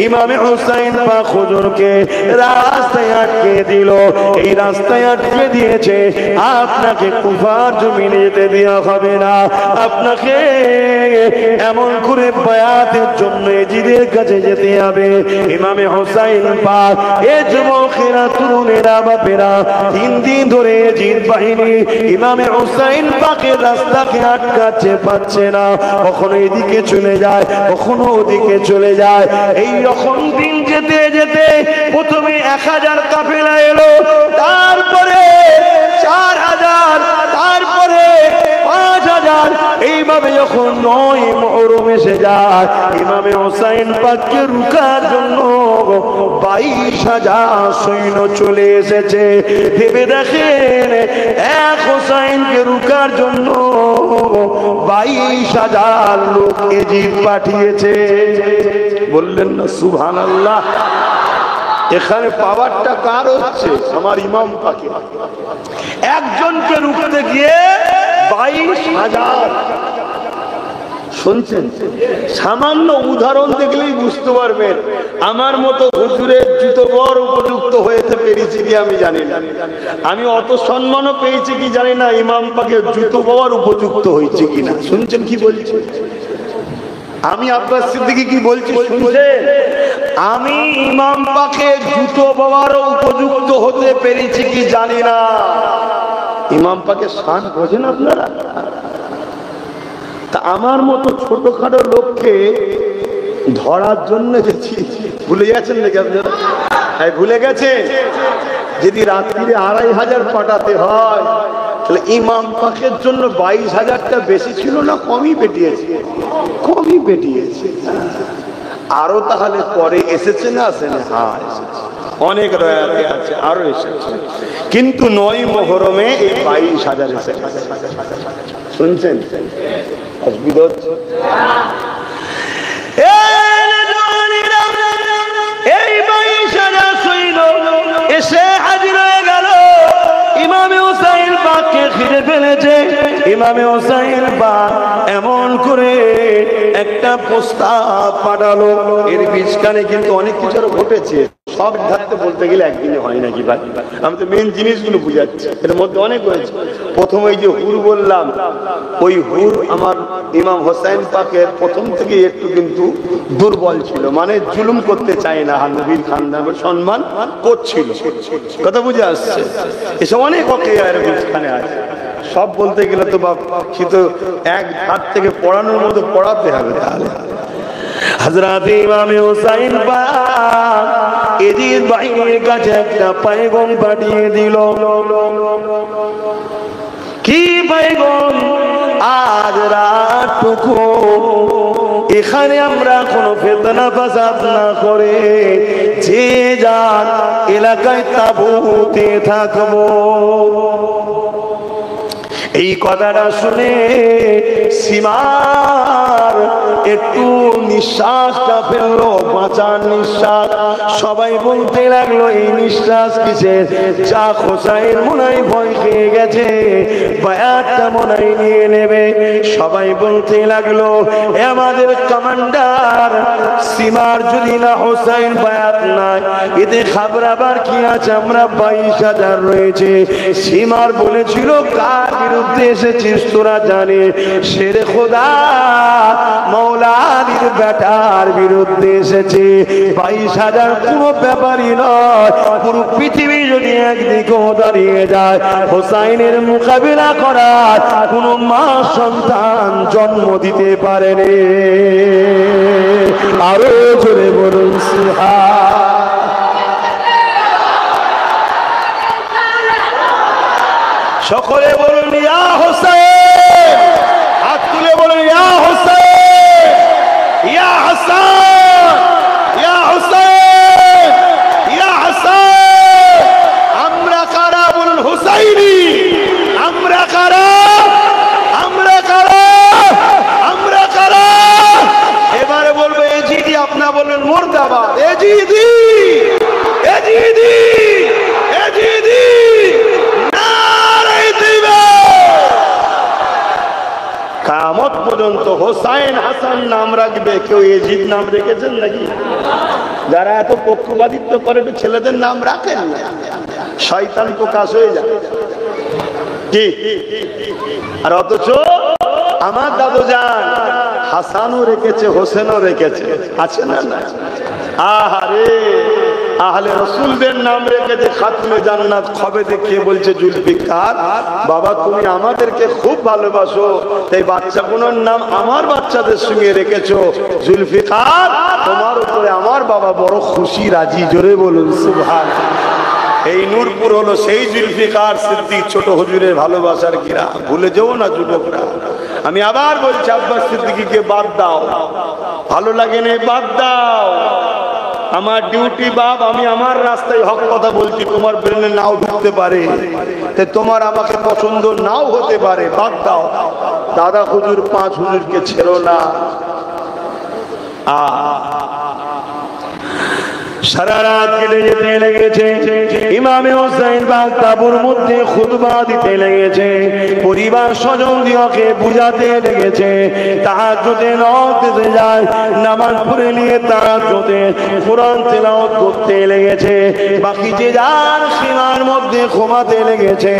ইমামে হোসেন পাক হুজুরকে রাস্তায় আটকে দিল। এই রাস্তায় আটকে দিয়েছে, আপনাকে কুফার জমিনে যেতে দেওয়া হবে না, আপনাকে এমন করে বায়াতের জন্য এজিদের কাছে যেতে হবে। ইমামে হোসেন পাক, এ যুবকেরা, তরুণেরা, বাপেরা 3 দিন ধরে এজিদ বাহিনী ইমামে হোসেন পাকের রাস্তাকে আটকাচ্ছে, পাচ্ছে না। কখনো এদিকে চলে যায়, কখনো ওদিকে চলে যায়। এই রকম দিন যেতে যেতে প্রথমে 1000 কাফেলা এলো, তারপরে 4000, তারপরে 5000। এইভাবে যখন 9 মুহররম এসে যায়, ইমামে হোসেন পাককে রুখার জন্য 22000 সৈন্য চলে এসেছে। ভেবে দেখেন, এক হোসেনকে রুখার জন্য 22000 লোক এজিদ পাঠিয়েছে। বললেন না সুবহানাল্লাহ? এখানে পাওয়ারটা কার হচ্ছে? আমার ইমাম পাকে। একজনকে রুখতে গিয়ে 22000। শুনছেন? সামান্য উদাহরণ দেখলেই বুঝতে পারবেন আমার মতো হুজুরের জুতো বড় উপযুক্ত হয়েছে পেরেছি কি আমি জানি না। আমি অত সম্মানও পেয়েছি কি জানি না, ইমাম পাকে জুতো বড় উপযুক্ত হয়েছে কিনা। শুনছেন কি বলছি? আমি আব্বাস সিদ্দিকী কি বলছি শুনছেন? আমি ইমাম পাকে জুতো বাবারও উপযুক্ত হতে পেরেছি কি জানি না। ইমাম পাকে শান বোঝেন আপনারা? তা আমার মতো ছোটখাটো লোককে ধরার জন্য গেছি, ভুলে গেছেন নাকি আপনারা? হ্যাঁ, ভুলে গেছে। যদি রাত্রিরে 2500 পাঠাতে হয়, তাহলে ইমাম পাকের জন্য 22000টা বেশি ছিল না কমই পেটিয়েছে? কমই পেটিয়েছে। আরো তাহলে পরে এসেছে না আসে না? হ্যাঁ, অনেক রয়াতে আছে, আরো এসেছে। কিন্তু 9 মুহররমে এই 22000 এসেছে। শুনছেন? অসুবিধা হচ্ছে? এই 22000 সৈন্য এসে হাজির হয়ে গেল। ইমামে হোসেন পাককে ঘিরে ফেলেছে। ইমামে হোসেন পাক এমন করে একটা প্রস্তাব পাঠালো। এর বীজখানে কিন্তু অনেক কিছু ঘটেছে, সব ধারতে বলতে গেলে একদিনে হয় নাকি ভাই? আমি তো মেন জিনিসগুলো বুঝাচ্ছি, এর মধ্যে অনেক হয়েছে। প্রথম ওই যে হুর বললাম, ওই হুর আমার ইমাম হোসেন পাকের প্রথম থেকে একটু কিন্তু দুর্বল ছিল, মানে জুলুম করতে চায় না, নবীর খানদানের সম্মান করছিল। কথা বুঝে আসছে? এসব অনেক এর বীজখানে আছে, সব বলতে গেলে তো বাপ কিন্তু এক ধার থেকে পড়ানোর মতো পড়াতে হবে। তাহলে হযরত ইমাম হুসাইন পাক এজিদ ভাইয়ের কাছে একটা পয়গম পাঠিয়ে দিল। কি পয়গম? আজ রাতটুকু এখানে আমরা কোনো ফিতনা ফাসাদ না করে যে যার এলাকায় তাঁবুতে থাকবো। এই কথাটা শুনে সীমার একটু নিঃশ্বাসটা ফেললো, বাঁচার নিঃশ্বাস। সবাই বলতে লাগলো এই নিঃশ্বাস কিসের? যা হোসাইন মনে হয় ভয় খেয়ে গেছে, বায়াতটা মনে হয় নিয়ে নেবে। সবাই বলতে লাগলো আমাদের কমান্ডার সীমার যদি না হোসাইন বায়াত নাই, এতে খাবরাবার কি আছে? আমরা 22,000 রয়েছে। সীমার বলেছিল কার বিরুদ্ধে এসেছিস তোরা জানে? শেরে খোদা মৌলা আলীর বেটার বিরুদ্ধে এসেছে। 22,000 কোনো ব্যাপারই নয়, পুরো পৃথিবী যদি একদিকেও দাঁড়িয়ে যায়, হোসাইনের মোকাবিলা করার কোনো মা সন্তান জন্ম দিতে পারেনি। আরো জোরে বলুন সুবহান। সকলে বলুন ইয়া হোসেন, হাত তুলে বলুন ইয়া হোসেন, ইয়া হাসান, ইয়া হোসেন, ইয়া হাসান। আমরা কারা? বলুন হুসাইনি। আমরা কারা? আমরা কারা? আমরা কারা? এবারে বলবো এজিদি, আপনারা বলবেন মুর্দাবাদ। এজিদি, এজিদি, এজিদি। কিয়ামত পর্যন্ত হোসাইন হাসান নাম রাখবে, কেউ এজিদ নাম রেখেছেন নাকি? যারা এত পক্ষপাতিত্ব করে ছেলেদের নাম রাখেন না, শয়তান প্রকাশ হয়ে যায় কি? আর অথচ আমার দাদু জান হাসানও রেখেছে, হোসেনও রেখেছে, আছে না? না। আহারে, আহলে রাসূলদের নাম রেখেছে খাতুনে জান্নাত। খবে দেখিয়ে বলছে জুলফিকার, বাবা তুমি আমাদেরকে খুব ভালোবাসো, তাই বাচ্চাগুলোর নাম আমার বাচ্চাদের সঙ্গে রেখেছো। জুলফিকার, তোমার উপরে আমার বাবা বড় খুশি, রাজি। জোরে বলুন সুবহানাল্লাহ। এই নূরপুর হলো সেই জুলফিকার সিদ্দিক ছোট হুজুরের ভালোবাসার গ্রাম। ভুলে যেও না যুবকরা। আমি আবার বলছি, আব্বাস সিদ্দিকীকে বাদ দাও, ভালো লাগে না, বাদ দাও। আমার ডিউটি বাপ, আমি আমার রাস্তায় হক কথা বলছি, তোমার ব্রেনে নাও ঢুকতে পারে, তাই তোমার আমাকে পছন্দ নাও হতে পারে, বাদ দাও। দাদা হুজুর 5 হুজুরকে ছেড়ো না। সারা রাত কেটে যেতে লেগেছে। ইমামে হোসেন পাক তাঁবুর মধ্যে খুতবা দিতে লেগেছে, পরিবার স্বজন দিওকে বুঝাতে লেগেছে। তাহাজ্জুদে নওয়াতে যায়, নামাজ পড়ে নিয়ে তাহাজ্জুদে কোরআন তেলাওয়াত করতে লেগেছে। বাকি যে যার সীমার মধ্যে ঘুমাতে লেগেছে।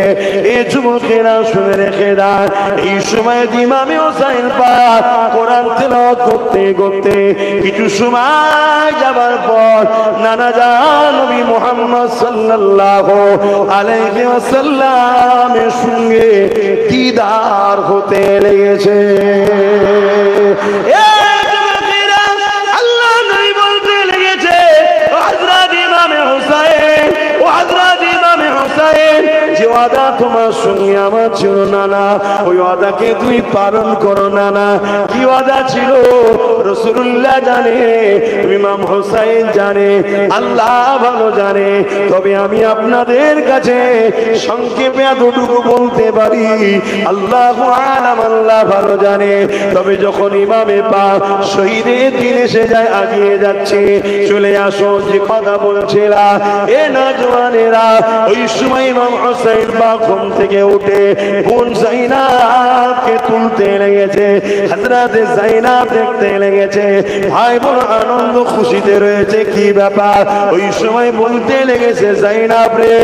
এই যুবকেরা শুনে রেখে দেয়, এই সময় ইমামে হোসেন পাক কোরআন তেলাওয়াত করতে করতে কিছু সময় যাবার পর নানা জান নবী মুহাম্মদ সাল্লাল্লাহু আলাইহি ওয়াসাল্লামের সঙ্গে দিদার হতে লেগেছে। আল্লাহ নবী বলতে লেগেছে, হযরত ইমামে হোসেন, ও হযরত ইমামে হোসেন, যে ওয়াদা তোমার সঙ্গে আমার ছিল নানা, ওই ওয়াদাকে তুমি পালন করো নানা। কি ওয়াদা ছিল? রাসূলুল্লাহ জানে, ইমাম হোসেন জানে, আল্লাহ ভালো জানে। তবে আমি আপনাদের কাছে সংক্ষেপে এতটুকু বলতে পারি, আল্লাহু আলাম, আল্লাহ ভালো জানে। তবে যখন ইমামে পাক শহীদের দিন এসে যায়, আগিয়ে যাচ্ছে, চলে আসো, যে কথা বলছিলাম, এ নওজওয়ানেরা, ওই সময় ইমাম হোসেন পাক ঘুম থেকে থেকে উঠে বোন জাইনাবকে তুলতে লেগেছে। হযরত জাইনাব দেখতে লেগেছে ভাই বোন আনন্দ খুশিতে রয়েছে, কি ব্যাপার? ওই সময় বলতে লেগেছে, জাইনাব রে,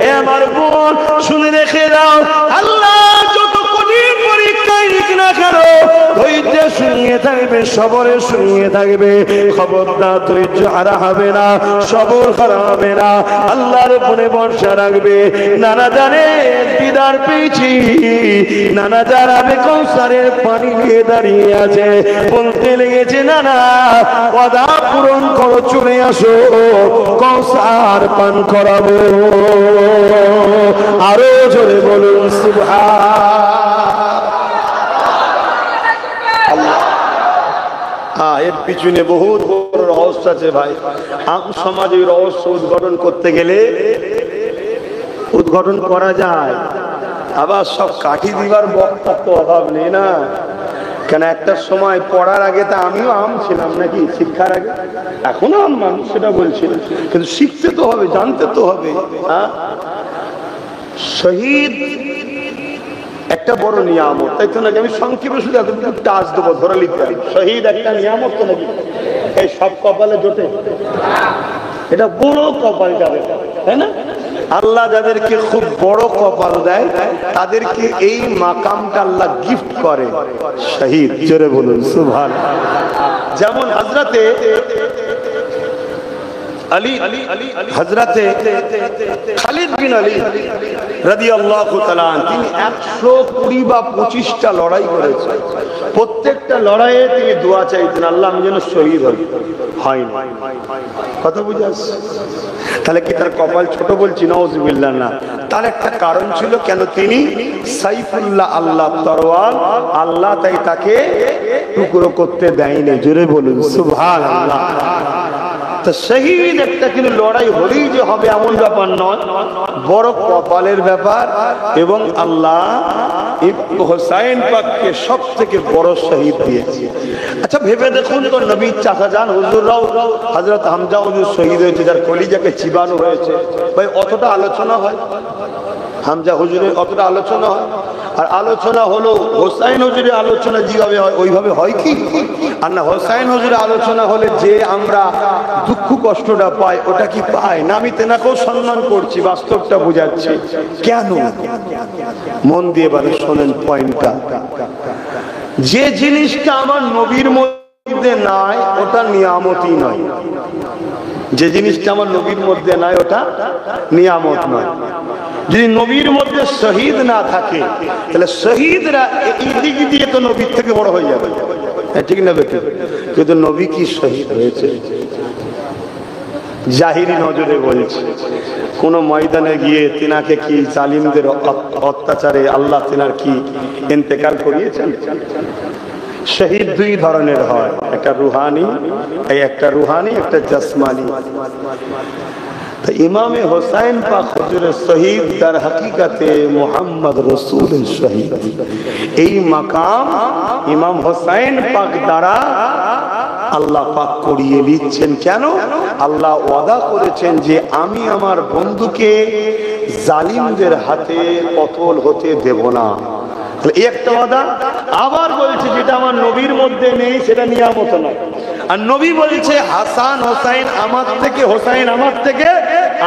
এ আমার বোন, শুনে রেখে দাও, আল্লাহ যত কঠিন পরীক্ষায় নিক না কেন, ধৈর্যের সঙ্গে থাকবে, সবরের সঙ্গে থাকবে, খবরদার ধৈর্য হারা হবে না, সবর হারা হবে না, আল্লাহর উপরে ভরসা রাখবে। নানা জানে দিদার পেয়েছি, নানা জানাবে কৌসারের পানি নিয়ে দাঁড়িয়ে আছে, বলতে লেগেছে, নানা ওয়াদা পূরণ করো, চলে আসো, কৌসার পান করাবো। আরো জোরে বলুন সুবহানাল্লাহ। এর পিছনে বহুত বড় রহস্য আছে ভাই। আম সমাজে রহস্য উদ্ঘাটন করতে গেলে উদ্ঘাটন করা যায়, আবার সব কাঠি দিবার বক্তার তো অভাব নেই না। কেন একটা সময় পড়ার আগে তা আমিও আম ছিলাম নাকি, শিক্ষার আগে, এখনো আম মানুষ, সেটা বলছিলাম, কিন্তু শিখতে তো হবে, জানতে তো হবে। শহীদ একটা বড় নিয়ামত, তাই তো নাকি? আমি সংক্ষেপে শুধু এতটুকু টাচ দেবো, ধরে লিখতে হবে। শহীদ একটা নিয়ামত তো নাকি? এই সব কপালে জোটে? এটা বড় কপাল যাবে, তাই না? আল্লাহ যাদেরকে খুব বড় কপাল দেয় তাদেরকে এই মাকামটা আল্লাহ গিফট করে, শহীদ। জোরে বলুন সুবহানাল্লাহ। যেমন হযরতে আলী, হযরতে খালিদ বিন আলী রাদিয়াল্লাহু তাআলা, তিনি 120 বা 25টা লড়াই করেছেন। প্রত্যেকটা লড়াইয়ে তিনি দোয়া চাইতেন, আল্লাহ আমি যেন শহীদ হই। হয়নি। কথা বুঝে আসছে? তাহলে কি তার কপাল ছোট বলছি? নাউজুবিল্লাহ না। তার একটা কারণ ছিল, কেন তিনি সাইফুল্লাহ, আল্লাহ তরোয়াল, আল্লাহ তাই তাকে টুকরো করতে দেয়নি। জোরে বলুন সুবহানাল্লাহ। তো শহীদ একটা কিন্তু লড়াই হলেই যে হবে এমন ব্যাপার নয়, বড় কপালের ব্যাপার। এবং আল্লাহ হোসাইন পাককে সব থেকে বড় শহীদ দিয়েছে। আচ্ছা ভেবে দেখুন তো, নবীর চাচাজান হুজুররাও, হযরত হামজা হুজুর শহীদ হয়েছে, যার কলিজাকে চিবানো হয়েছে, ভাই অতটা আলোচনা হয়? হামজা হুজুরের অতটা আলোচনা হয়? আর আলোচনা হলো হোসাইন হুজুরের আলোচনা যেভাবে হয় ওইভাবে হয় কি? আর না, হোসাইন হুজুরের আলোচনা হলে যে আমরা দুঃখ কষ্টটা পাই, ওটা কি পাই না? আমি তেনাকেও সম্মান করছি, বাস্তবটা বুঝাচ্ছি। কেন? মন দিয়ে এবারে শোনেন পয়েন্টটা। যে জিনিসটা আমার নবীর মধ্যে নাই ওটা নিয়ামতই নয়। যে জিনিসটা আমার নবীর মধ্যে নাই ওটা নিয়ামত নয়। যদি নবীর মধ্যে শহীদ না থাকে, তাহলে শহীদরা এই দিক দিয়ে তো নবীর থেকে বড় হয়ে যাবে, ঠিক না বেটি? কিন্তু নবী কি শহীদ হয়েছে? জাহিরি নজরে বলছে, কোন ময়দানে গিয়ে তিনাকে কি জালিমদের অত্যাচারে আল্লাহ তিনার কি ইন্তেকাল করিয়েছেন? শহীদ দুই ধরনের হয়, একটা রুহানি, একটা জাসমানি। ইমামে হোসাইন পাক হুজুরের শহীদ তার হাকিকাতে মুহাম্মদ রাসূলের শহীদ। এই মাকাম ইমাম হোসাইন পাক দ্বারা আল্লাহ পাক করিয়ে দিচ্ছেন। কেন? আল্লাহ ওয়াদা করেছেন যে আমি আমার বন্ধুকে জালিমদের হাতে কতল হতে দেব না। এই একটা ওয়াদা। আবার বলছে যেটা আমার নবীর মধ্যে নেই সেটা নিয়ামত নয়। আর নবী বলছে হাসান হোসাইন আমার থেকে, হোসাইন আমার থেকে,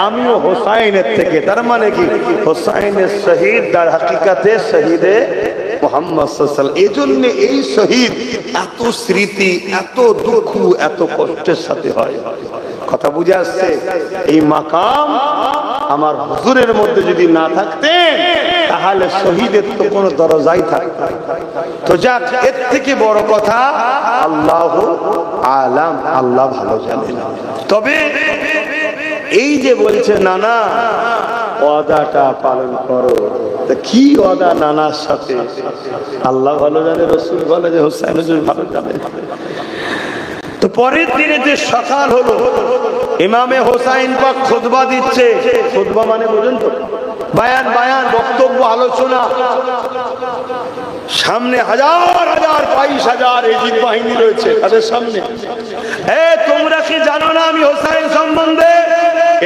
আমিও হোসাইনের থেকে। তার মানে কি? হোসাইনের শহীদ তার হাকিকাতে শহীদে মুহাম্মদ সাল্লাল্লাহু আলাইহি ওয়াসাল্লাম। এজন্য এই শহীদ এত স্মৃতি, এত দুঃখ, এত কষ্টের সাথে হয়। কথা বুঝে আসছে? এই মাকাম আমার হুজুরের মধ্যে যদি না থাকতেন তাহলে শহীদের তো কোনো দরজাই থাকতো। তো যাক, এর থেকে বড় কথা আল্লাহু আলাম, আল্লাহ ভালো জানেন। তবে এই যে বলছে নানা ওয়াদাটা পালন করো, তা কি ওয়াদা নানার সাথে? আল্লাহ ভালো জানে, রাসূল ভালো জানে, হোসেন হুজুর ভালো জানে। তো পরের দিনে যে সকাল হলো, ইমামে হোসাইন পাক খুতবা দিচ্ছে। খুতবা মানে বুঝেন তো? বায়ান, বক্তব্য, আলোচনা। সামনে হাজার হাজার 22,000 এজিদ বাহিনী রয়েছে তাদের সামনে। তোমরা কি জানো না আমি হোসাইন সম্বন্ধে?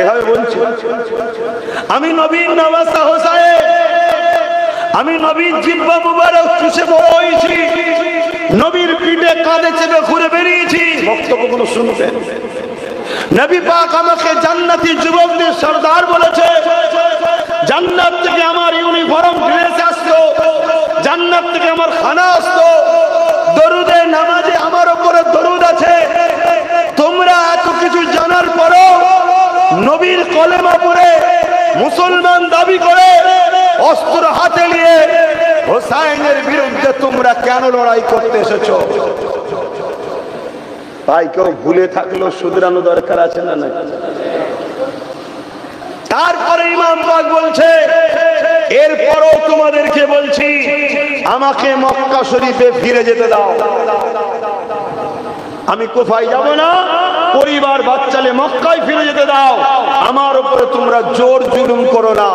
এভাবে বলছি, আমি নবীর নওয়াসা হোসাইন, আমি নবীর জিহ্বা মুবারক চুষে বড় হয়েছি, নবীর পিঠে কাঁধে চেপে ঘুরে বেরিয়েছি। বক্তব্যগুলো শুনবেন। নবী পাক আমাকে জান্নাতি যুবকদের সর্দার বলেছে। জান্নাত থেকে আমার ইউনিফর্ম ড্রেস আসতো, জান্নাত থেকে আমার খানা আসতো, দরুদে নামাজে আমার উপরে দরুদ আছে। তোমরা এত কিছু জানার পরও নবীর কলেমা পড়ে মুসলমান দাবি করে অস্ত্র হাতে নিয়ে হোসাইনের বিরুদ্ধে তোমরা কেন লড়াই করতে এসেছো? ভাই কেউ ভুলে থাকলেও শুধরানো দরকার আছে না? না। তারপরে ইমাম পাক বলছে, এরপরও তোমাদেরকে বলছি আমাকে মক্কা শরীফে ফিরে যেতে দাও। আমি কোফায় যাব না, পরিবার বাচ্চালে মক্কায় ফিরে যেতে দাও। আমার উপরে তোমরা জোর জুলুম করো না।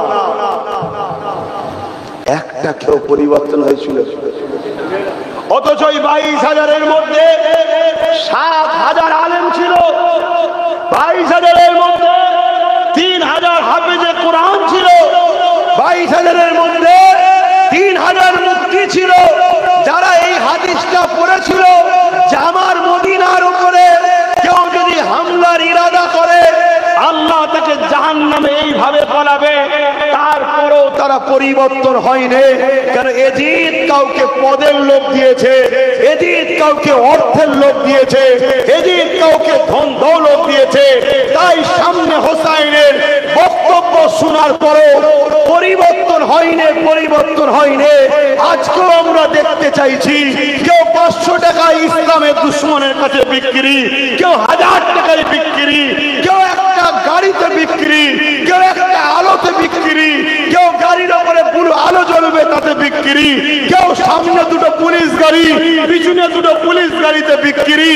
একটা কেউ পরিবর্তন হয়েছিল? অথচ 22,000-এর মধ্যে 7,000 আলেম ছিল, 22,000-এর মধ্যে 3,000 হাফেজে কোরআন ছিল, 22,000-এর মধ্যে 3,000 মুফতি ছিল, যারা এই হাদিসটা পড়েছিল যে আমার মদিনার উপরে কেউ যদি হামলার ইরাদা করে আল্লাহ তাকে জাহান্নামে এইভাবে পালাবে। তারপরেও তারা পরিবর্তন হয়নি। কারণ এজিদ কাউকে পদের লোভ দিয়েছে, এজিদ কাউকে অর্থের লোভ দিয়েছে, এজিদ কাউকে ধন দৌলত দিয়েছে। তাই সামনে হোসাইনের বক্তব্য শোনার পরেও পরিবর্তন হয়নি, পরিবর্তন হয়নি। আজকেও আমরা দেখতে চাইছি কেউ 500 টাকায় ইসলামের দুশ্মনের কাছে বিক্রি, কেউ 1000 টাকায় বিক্রি, কেউ একটা গাড়িতে বিক্রি, কেউ একটা আলোতে বিক্রি, কেউ গাড়ির উপরে পুরো আলো জ্বলবে তাতে বিক্রি, কেউ সামনে দুটো পুলিশ গাড়ি, পিছনে দুটো পুলিশ গাড়িতে বিক্রি।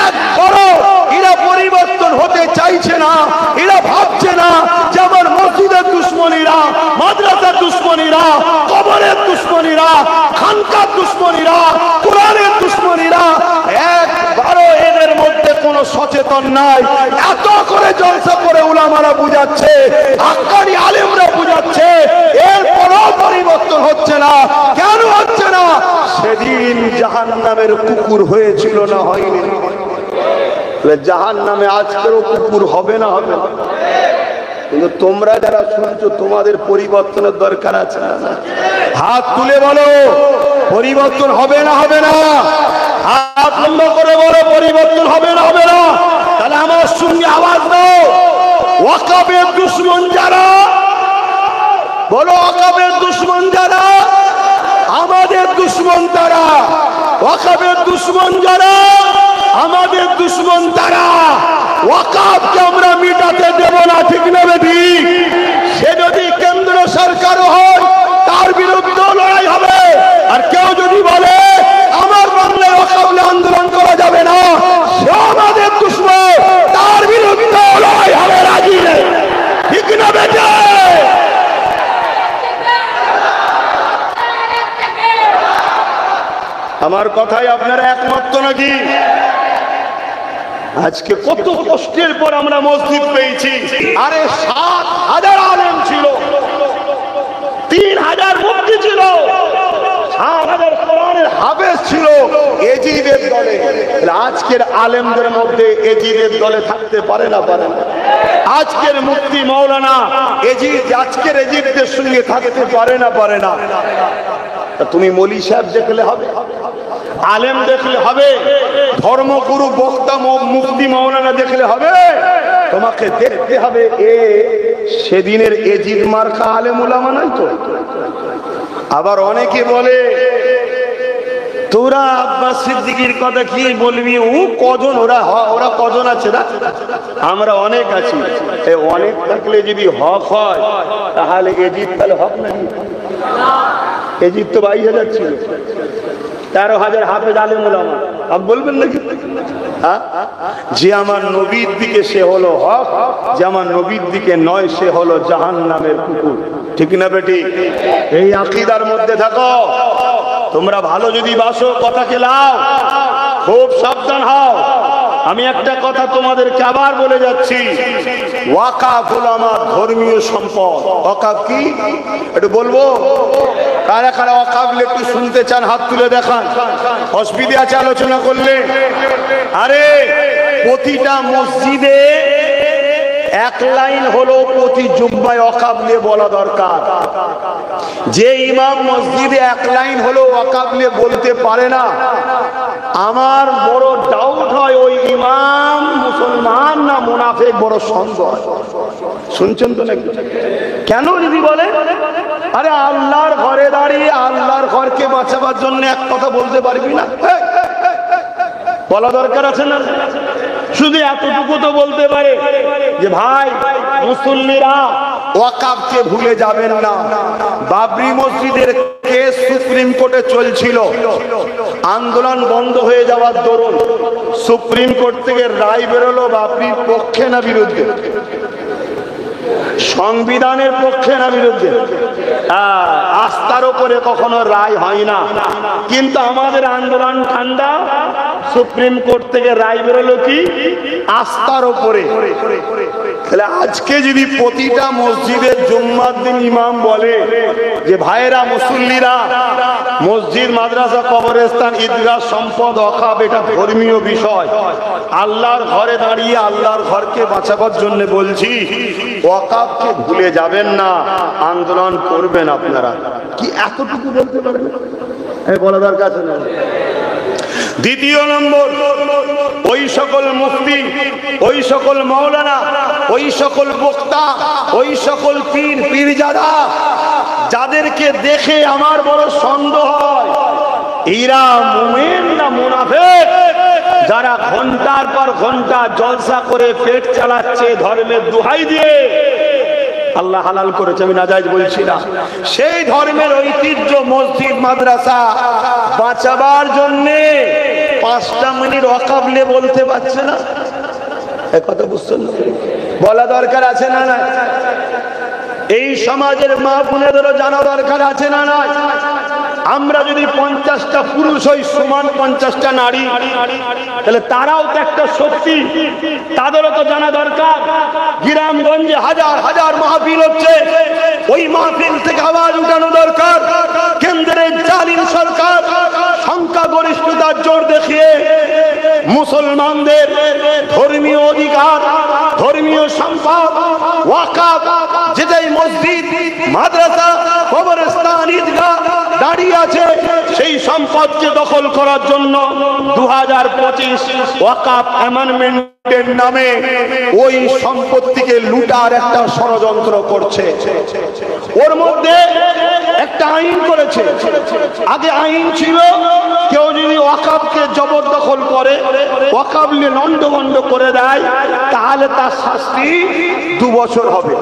একবারও এরা পরিবর্তন হতে চাইছে না। এরা ভাবছে না যে আমার মসজিদের দুশ্মনীরা, মাদ্রাসার দুশ্মনীরা, কবরের দুশ্মনীরা, খানকার দুশ্মনীরা, কোরআনের দুশ্মনীরা। একবারও এদের মধ্যে কোনো সচেতন নাই। এত করে জলসা করে উলামারা বুঝাচ্ছে, হাক্কানি আলেমরা বুঝাচ্ছে, এরপরও পরিবর্তন হচ্ছে না। কেন হচ্ছে না? সেদিন জাহান্নামের কুকুর হয়েছিল না হয়নি? জাহান্নামে আজকেরও কুকুর হবে না? হবে না। কিন্তু তোমরা যারা শুনছো তোমাদের পরিবর্তনের দরকার আছে না? হাত তুলে বলো পরিবর্তন হবে না? হবে না? হাত লম্বা করে বলো পরিবর্তন হবে না? হবে না? তাহলে আমার সঙ্গে আওয়াজ দাও। ওয়াকাবের দুশমন যারা, বলো ওয়াকাবের দুশমন যারা, আমাদের দুশমন তারা। ওয়াকাবের দুশমন যারা, আমাদের দুশমন তারা। ওয়াকাবকে আমরা মিটাতে দেব না, ঠিক না বেঠিক? সে যদি কেন্দ্র সরকারও হয় তার বিরুদ্ধে লড়াই হবে। আর কেউ যদি বলে আমার বাংলায় ওয়াকাব আন্দোলন করা যাবে না, সে আমাদের দুশমন, তার বিরুদ্ধে লড়াই হবে। রাজি নেই, ঠিক না বেটা? আমার কথাই আপনারা একমত তো নাকি? আজকে কত কষ্টের পর আমরা মসজিদ পেয়েছি। আরে 7,000 আলেম ছিল, 3,000 মুফতি ছিল, 7,000 কোরআনের হাফেজ ছিল এজিদের দলে। আজকের আলেমদের মধ্যে এজিদের দলে থাকতে পারে না? পারে না? আজকের মুফতি মাওলানা এজিদ আজকের এজিদদের সঙ্গে থাকতে পারে না? পারে না? তুমি মলি সাহেব দেখলে হবে, আলেম দেখলে হবে, ধর্মগুরু বক্তা মুফতি মাওলানা দেখলে হবে? তোমাকে দেখতে হবে এ সেদিনের এজিদ মার্কা আলেম উলামা নাই তো? আবার অনেকে বলে তোরা আব্বাস সিদ্দিকীর কথা কি বলবি, ও কজন, ওরা কজন আছে না? আমরা অনেক আছি। অনেক থাকলে যদি হক হয় তাহলে এজিদ তাহলে হক নাকি? এজিদ তো 22,000 ছিল, 13,000 হাফেজ আলেম উলামা। আপনি বলবেন নাকি? যে আমার নবীর দিকে সে হলো হক, যে আমার নবীর দিকে নয় সে হলো জাহান্নামের কুকুর। ঠিক না বেটি? এই আকীদার মধ্যে থাকো। তোমরা ভালো যদি বাসো কথাকে লাও, খুব সাবধান হও। আমি একটা কথা তোমাদেরকে আবার বলে যাচ্ছি, ওয়াকাফ হলো আমার ধর্মীয় সম্পদ। ওয়াকাফ কি একটু বলবো? কারা কারা ওয়াকাফ একটু শুনতে চান হাত তুলে দেখান। অসুবিধা আছে আলোচনা করলে? আরে প্রতিটা মসজিদে এক লাইন হলো প্রতি জুম্মায় ওয়াকাফ নিয়ে বলা দরকার। যে ইমাম মসজিদে এক লাইন হলো ওয়াকাফ নিয়ে বলতে পারে না, আমার বড় ডাউট হয় ওই ইমাম মুসলমান না মুনাফিক, বড় সন্দেহ। শুনছেন তো নাকি? কেন যদি বলে আরে আল্লাহর ঘরে দাঁড়িয়ে আল্লাহর ঘরকে বাঁচাবার জন্য এক কথা বলতে পারবি না? বলা দরকার আছে না? শুধু এতটুকু তো বলতে পারে যে ভাই মুসল্লিরা ওয়াকাফকে ভুলে যাবেন না। বাবরি মসজিদের কেস সুপ্রিম কোর্টে চলছিল, আন্দোলন বন্ধ হয়ে যাওয়ার দরুন সুপ্রিম কোর্ট থেকে রায় বেরোলো বাবরির পক্ষে না বিরুদ্ধে? সংবিধানের পক্ষে না বিরুদ্ধে? আস্থার উপরে কখনো রায় হয় না, কিন্তু আমাদের আন্দোলন ঠান্ডা, সুপ্রিম কোর্ট থেকে রায় বেরোলো কি আস্থার উপরে। তাহলে আজকে যদি প্রতিটা মসজিদের জুম্মার দিন ইমাম বলে যে ভাইরা মুসল্লিরা মসজিদ মাদ্রাসা কবরস্থান ঈদগাহ সম্পদ ওয়াকাফ এটা ধর্মীয় বিষয়, আল্লাহর ঘরে দাঁড়িয়ে আল্লাহর ঘরকে বাঁচাবার জন্য বলছি, ওয়াকাফকে ভুলে যাবেন না, আন্দোলন করবেন আপনারা, কি এতটুকু বলতে পারবেন? বলা দরকার আছে না? দ্বিতীয় নম্বর, ওই সকল মুফতি, ওই সকল মাওলানা, ওই সকল বক্তা, ওই সকল পীর পীরজাদা যাদেরকে দেখে আমার বড় সন্দেহ হয় এরা মুমিন না মুনাফিক, যারা ঘন্টার পর ঘন্টা জলসা করে পেট চালাচ্ছে ধর্মের দোহাই দিয়ে। আল্লাহ হালাল করেছে, আমি নাজায়েজ বলছি না। সেই ধর্মের ঐতিহ্য মসজিদ মাদ্রাসা বাঁচাবার জন্যে 5টা মিনিট ওয়াকাফ নিয়ে বলতে পারছে না। এই কথা বুঝছেন না? বলা দরকার আছে না না? এই সমাজের মা বোনেদেরও জানা দরকার আছে না না? আমরা যদি 50টা পুরুষ হই সমান 50টা নারী, তাহলে তারাও তো একটা শক্তি, তাদেরও তো জানা দরকার। গ্রামগঞ্জে হাজার হাজার মাহফিল হচ্ছে, ওই মাহফিল থেকে আওয়াজ উঠানো দরকার। কেন্দ্রের জালিম সরকার সংখ্যাগরিষ্ঠতার জোর দেখিয়ে মুসলমানদের ধর্মীয় অধিকার, ধর্মীয় সম্পদ ওয়াকাফ, যেটাই মসজিদ মাদ্রাসা কবরস্থান ঈদগাহ দাঁড়িয়ে আছে, সেই সম্পদকে দখল করার জন্য 2025 ওয়াকাফ অ্যামেন্ডমেন্টের নামে ওই সম্পত্তিকে লুটার একটা ষড়যন্ত্র করছে। ওর মধ্যে একটা আইন করেছে। আগে আইন ছিল কেউ যদি ওয়াকাফকে জবরদখল করে, ওয়াকাফ নিয়ে লন্ডভন্ড করে দেয়, তাহলে তার শাস্তি 2 বছর হবে।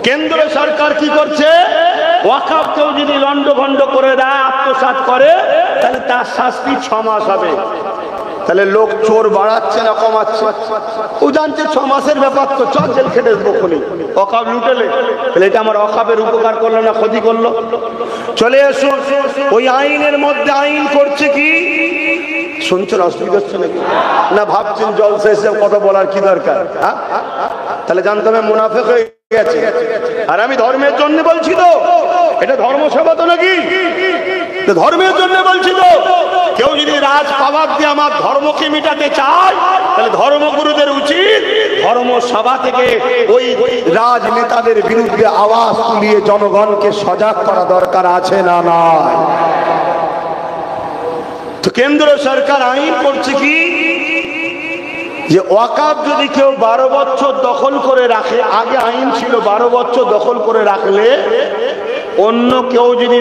কেন্দ্র সরকার কি করছে? ওয়াকাফ কেউ যদি লন্ডভন্ড করে দেয়, আত্মসাৎ করে, তাহলে তার শাস্তি 6 মাস হবে। তাহলে লোক চোর বাড়াচ্ছে না কমাচ্ছে? ও জানছে 6 মাসের ব্যাপার, তো চল জেল খেটে দেবো খুনি, ওয়াকাফ লুটেলে। তাহলে এটা আমার ওয়াকাফের উপকার করলো না ক্ষতি করলো? চলে এসো, ওই আইনের মধ্যে আইন করছে কি শুনছেন? অসুবিধা হচ্ছে নাকি না? ভাবছেন জলসা এসব কথা বলার কি দরকার? তাহলে জানতে হবে মুনাফিক হয়ে গেছে। আর আমি ধর্মের জন্য বলছি তো, এটা ধর্মসভা তো নাকি? ধর্মের জন্য বলছি তো। কেউ যদি রাজ পাওয়ার দিয়ে আমার ধর্মকে মিটাতে চায়, তাহলে ধর্মগুরুদের উচিত ধর্মসভা থেকে ওই রাজনেতাদের বিরুদ্ধে আওয়াজ তুলিয়ে জনগণকে সজাগ করা দরকার আছে না নয়? তো কেন্দ্র সরকার আইন করছে কি যে ওয়াকাফ যদি কেউ 12 বছর দখল করে রাখে, আগে আইন ছিল 12 বছর দখল করে রাখলে অন্য কেউ যদি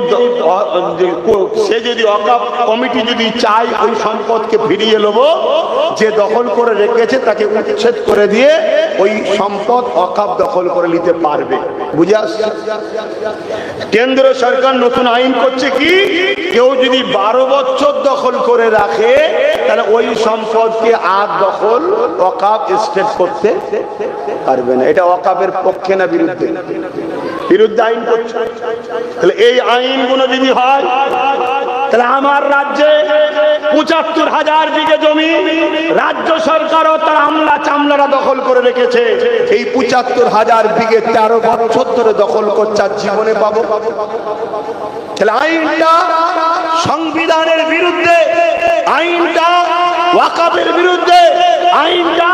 সে যদি ওয়াকাফ কমিটি যদি চায় ওই সম্পদকে ফিরিয়ে নেব, যে দখল করে রেখেছে তাকে উচ্ছেদ করে দিয়ে ওই সম্পদ ওয়াকাফ দখল করে নিতে পারবে। বুঝে আসছে? কেন্দ্র সরকার নতুন আইন করছে কি, কেউ যদি 12 বছর দখল করে রাখে, তাহলে ওই সম্পদকে আর দখল ওয়াকাফ স্টেট করতে পারবে না। এটা ওয়াকাফের পক্ষে না বিরুদ্ধে? বিরুদ্ধে আইন করছে। তাহলে এই আইনগুলো যদি হয়, তাহলে আমার রাজ্যে ৭৫,০০০ বিঘে জমি রাজ্য সরকারও তার আমলা চামলারা দখল করে রেখেছে। এই ৭৫,০০০ বিঘে ১৩ বছর ধরে দখল করছে, আর জীবনে পাবো? তাহলে আইনটা সংবিধানের বিরুদ্ধে, আইনটা ওয়াকফের বিরুদ্ধে, আইনটা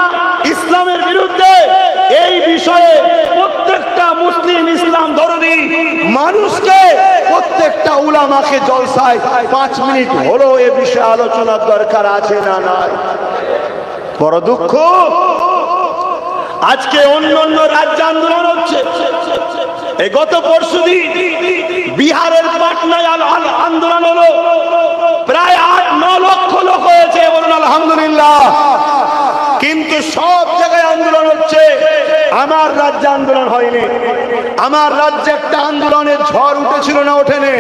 ইসলামের বিরুদ্ধে। এই বিষয়ে প্রত্যেকটা মুসলিম ইসলাম দরদি মানুষকে, প্রত্যেকটা উলামাকে জলসায় 5 মিনিট হলো এ বিষয়ে আলোচনার দরকার আছে না নাই? বড় দুঃখ, আজকে অন্য অন্য রাজ্যে আন্দোলন হচ্ছে। এই গত পরশুদিন বিহারের পাটনায় আন্দোলন হলো, প্রায় 8-9 লক্ষ লোক হয়েছে, বলুন আলহামদুলিল্লাহ। কিন্তু সব জায়গায় আন্দোলন হচ্ছে, আমার রাজ্যে আন্দোলন হয়নি। আমার রাজ্যে একটা আন্দোলনের ঝড় উঠেছিল না ওঠেনি?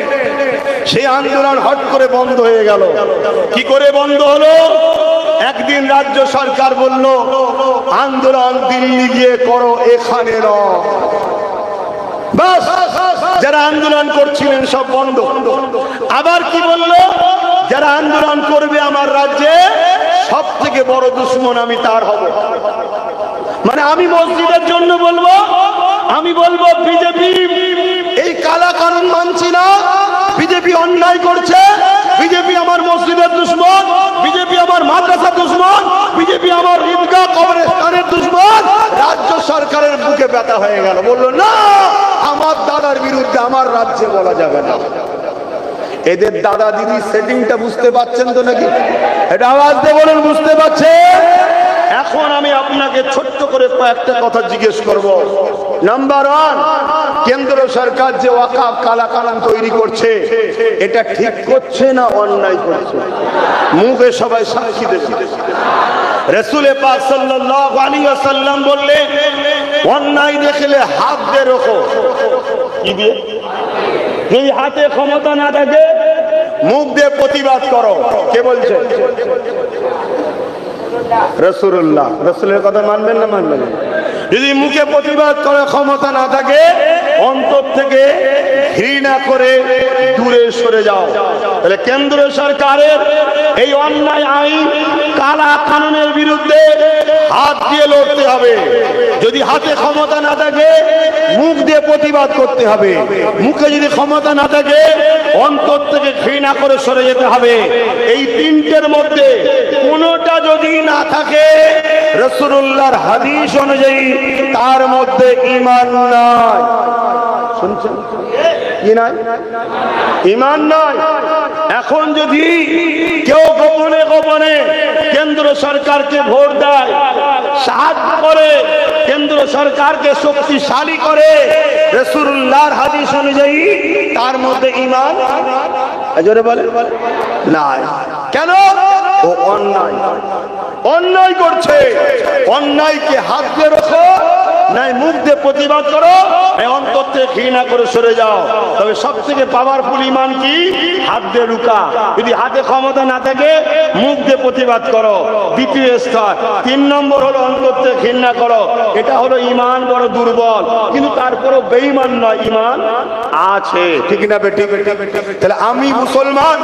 সেই আন্দোলন হট করে বন্ধ হয়ে গেল। কি করে বন্ধ হলো? একদিন রাজ্য সরকার বলল আন্দোলন দিল্লি গিয়ে করো, এখানে নয়। বাস, যারা আন্দোলন করছিলেন সব বন্ধ। আবার কি বলল? যারা আন্দোলন করবে আমার রাজ্যে, সব থেকে বড় দুশ্মন আমি তার হব। মানে আমি মসজিদের জন্য বলবো, আমি বলবো বিজেপি এই কালা কানুন মানছি না, বিজেপি অন্যায় করছে, বিজেপি আমার মসজিদের দুশ্মন, বিজেপি আমার মাদ্রাসা দুশ্মন, বিজেপি আমার ঈদগাহ কবরস্থানের দুশ্মন। রাজ্য সরকারের বুকে ব্যথা হয়ে গেল, বললো না, আমার দাদার বিরুদ্ধে আমার রাজ্যে বলা যাবে না। এদের দাদা দিদি সেটিংটা বুঝতে পারছেন তো নাকি? এটা আওয়াজ দিয়ে বলুন, বুঝতে পারছে? এখন আমি আপনাকে ছোট্ট করে কয়েকটা কথা জিজ্ঞেস করব। নাম্বার 1, কেন্দ্র সরকার যে ওয়াকফ কালাকানুন তৈরি করছে, এটা ঠিক করছে না অন্যায় করছে? মুখে সবাই সাক্ষী দেবে। রাসূল পাক সাল্লাল্লাহু আলাইহি ওয়াসাল্লাম বললেন, অন্যায় দেখলে হাত দিয়ে রোখো। কি দিয়ে? যদি হাতে ক্ষমতা না থাকে মুখ দিয়ে প্রতিবাদ করো। কে বলছে? রাসূলুল্লাহ। রাসূলের কথা মানবেন না মানবেন না? যদি মুখে প্রতিবাদ করে ক্ষমতা না থাকে, অন্তর থেকে ঘৃণা করে দূরে সরে যাও। তাহলে কেন্দ্র সরকারের এই অন্যায় আইন কালা কানুনের বিরুদ্ধে হাত দিয়ে লড়তে হবে। যদি হাতে ক্ষমতা না থাকে, মুখ দিয়ে প্রতিবাদ করতে হবে। মুখে যদি ক্ষমতা না থাকে, অন্তর থেকে ঘৃণা করে সরে যেতে হবে। এই তিনটের মধ্যে কোনোটা যদি না থাকে, রাসূলুল্লাহর হাদিস অনুযায়ী তার মধ্যে ঈমান নাই। শুনছেন কি? নাই, ঈমান নাই। এখন যদি কেউ গোপনে গোপনে কেন্দ্র সরকারকে ভোট দেয়, সাহায্য করে, কেন্দ্র সরকারকে শক্তিশালী করে, রাসূলুল্লাহর হাদিস অনুযায়ী তার মধ্যে ঈমান জোরে বলে নাই। কেন? ও অন্যায় করছে। অন্যায়কে হাত দিয়ে রাখো, নাই মুখ দিয়ে প্রতিবাদ করো, অন্তর থেকে ঘৃণা করে সরে যাও। তবে সব থেকে পাওয়ারফুল ঈমান কি? হাত দিয়ে রুকা। যদি হাতে ক্ষমতা না থাকে, মুখ দিয়ে প্রতিবাদ করো। দ্বিতীয় স্তর। 3 নম্বর হলো অন্তর থেকে ঘৃণা করো। এটা হলো ঈমান বড় দুর্বল, কিন্তু তারপরও বেঈমান নয়, ঈমান আছে। ঠিক না বেটি? তাহলে আমি মুসলমান,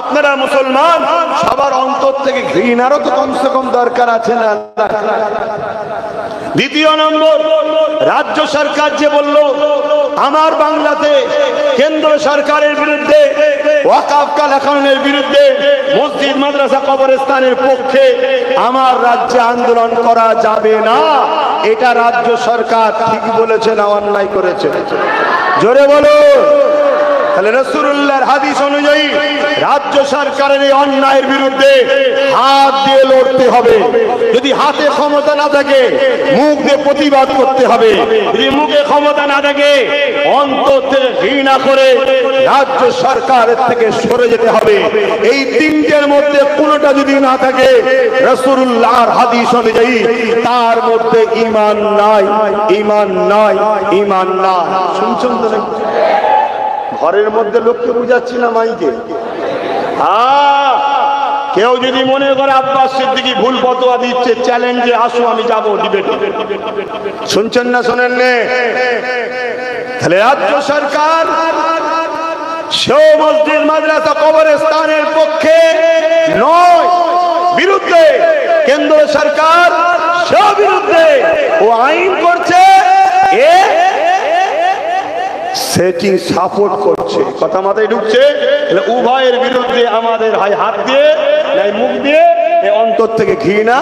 আপনারা মুসলমান, সবার অন্তর থেকে ঘৃণারও তো কমসে কম দরকার আছে না? দ্বিতীয় নম্বর, রাজ্য সরকার যে বলল আমার বাংলাতে কেন্দ্র সরকারের বিরুদ্ধে, ওয়াকফ কালাকানুনের বিরুদ্ধে, মসজিদ মাদ্রাসা কবরস্থানের পক্ষে আমার রাজ্যে আন্দোলন করা যাবে না, এটা রাজ্য সরকার ঠিক বলেছে না অন্যায় করেছে? জোরে বলো। তাহলে রাসূলুল্লাহর হাদিস অনুযায়ী রাজ্য সরকারের এই অন্যায়ের বিরুদ্ধে হাত দিয়ে লড়তে হবে। যদি হাতে ক্ষমতা না থাকে, মুখ দিয়ে প্রতিবাদ করতে হবে। যদি মুখে ক্ষমতা না থাকে, অন্তর থেকে ঘৃণা করে রাজ্য সরকারের থেকে সরে যেতে হবে। এই তিনটের মধ্যে কোনোটা যদি না থাকে, রাসূলুল্লাহর হাদিস অনুযায়ী তার মধ্যে ঈমান নাই, ঈমান নাই, ঈমান নাই। শুনছেন তো? ঘরের মধ্যে লোককে বুঝাচ্ছি না মাইকে। কেউ যদি মনে করে আব্বাস সিদ্দিকী ভুল ফতোয়া দিচ্ছে, চ্যালেঞ্জে আসো, আমি যাবো ডিবেটে। শুনছেন না? শোনেন নে? তাহলে রাজ্য সরকার সেও মসজিদ মাদ্রাসা কবরস্থানের পক্ষে নয়, বিরুদ্ধে। কেন্দ্র সরকার সেও বিরুদ্ধে, ও আইন করছে, এ সেটিং সাপোর্ট করছে। কথা মাথায় ঢুকছে? উভয়ের বিরুদ্ধে আমাদের হয় হাত দিয়ে নাই মুখ দিয়ে অন্তর থেকে ঘৃণা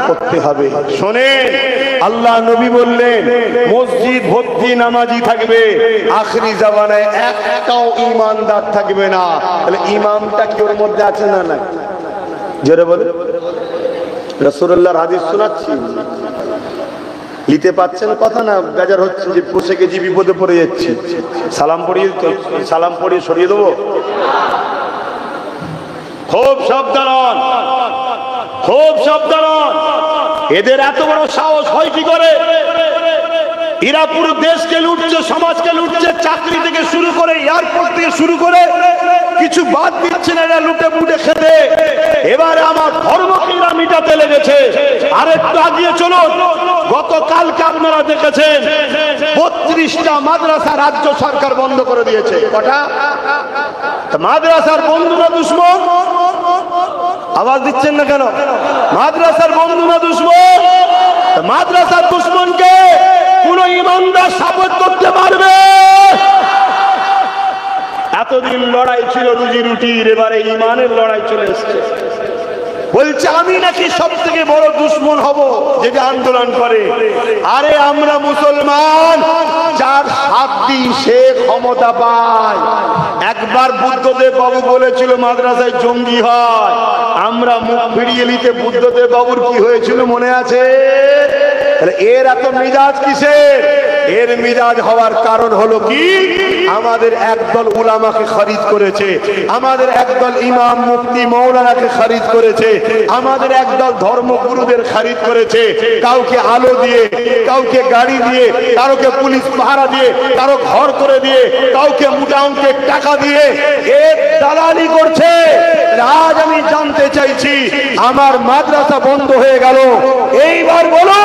করতে হবে। শোনেন, আল্লাহ নবী বললেন মসজিদ ভর্তি নামাজি থাকবে, আখরি জামানায় একটাও ইমানদার থাকবে না। তাহলে ইমামটা কি ওর মধ্যে আছে না? না, জোরে বলে। রাসূলুল্লাহর হাদিস শোনাচ্ছি, নিতে পাচ্ছেন কথা না? বেজার হচ্ছে যে বসে গেছি, বিপদে পড়ে যাচ্ছি। সালাম পড়িয়ে সরিয়ে দেবো। খুব সাবধান, খুব সাবধান। এদের এত বড় সাহস হয় কি করে? এরা পুরো দেশকে লুটছে, সমাজকে লুটছে, চাকরি থেকে শুরু করে এয়ারপোর্ট থেকে শুরু করে কিছু বাদ দিচ্ছে না এরা লুটে পুটে খেতে। এবারে আমার ধর্মকে এরা মিটাতে লেগেছে। আর একটু আগিয়ে চলুন, গতকালকে আপনারা দেখেছেন 32টা মাদ্রাসা রাজ্য সরকার বন্ধ করে দিয়েছে। কটা? মাদ্রাসার বন্ধুরা দুশ্মন? আওয়াজ দিচ্ছেন না কেন? মাদ্রাসার বন্ধুরা দুশ্মন? মাদ্রাসার দুশ্মনকে কোন ইমানদার সাপোর্ট করতে পারবে? এতদিন লড়াই ছিল রুজি রুটির, এবারে ইমানের লড়াই চলে এসছে। বলছে আমি নাকি সব থেকে বড় দুশ্মন হব যেটা আন্দোলন করে। আরে আমরা মুসলমান, যার হাত দিই সে ক্ষমতা পায়। একবার বুদ্ধদেব বাবু বলেছিল মাদ্রাসায় জঙ্গি হয়, আমরা মুখ ফিরিয়ে নিতে বুদ্ধদেব বাবুর কি হয়েছিল মনে আছে? এর এত মিজাজ কিসের? এর মিজাজ হওয়ার কারণ হলো কি, আমাদের একদল উলামাকে খরিদ করেছে, আমাদের একদল ইমাম মুফতি মৌলানাকে খরিদ করেছে, আমাদের একদল ধর্মগুরুদের খরিদ করেছে। কাউকে আলো দিয়ে, কাউকে গাড়ি দিয়ে, কাউকে পুলিশ পাহারা দিয়ে, কারো ঘর করে দিয়ে, কাউকে মোটা অঙ্কের টাকা দিয়ে এর দালালি করছে। আজ আমি জানতে চাইছি, আমার মাদ্রাসা বন্ধ হয়ে গেল, এইবার বলো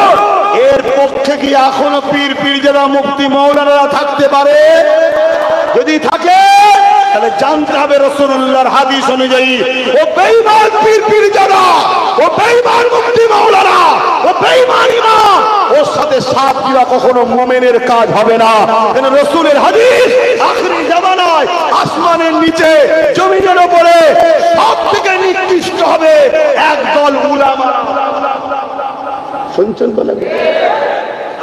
এর পক্ষে কি এখনো পীর পীরজাদা মুফতি মাওলানারা থাকতে পারে? যদি থাকে তাহলে জানতে হবে রাসূলুল্লাহর হাদিস অনুযায়ী ও বেঈমান পীর পীরজাদা, ও বেঈমান মুফতি মাওলানা, ও বেঈমান ইমাম, ওর সাথে সাথ দেওয়া কখনো মুমিনের কাজ হবে না। কেন? রাসূলের হাদিস আখরি জামানায় আসমানের নিচে জমিনের উপরে সবথেকে নিকৃষ্ট হবে একদল উলামা। শুনছেন বলে?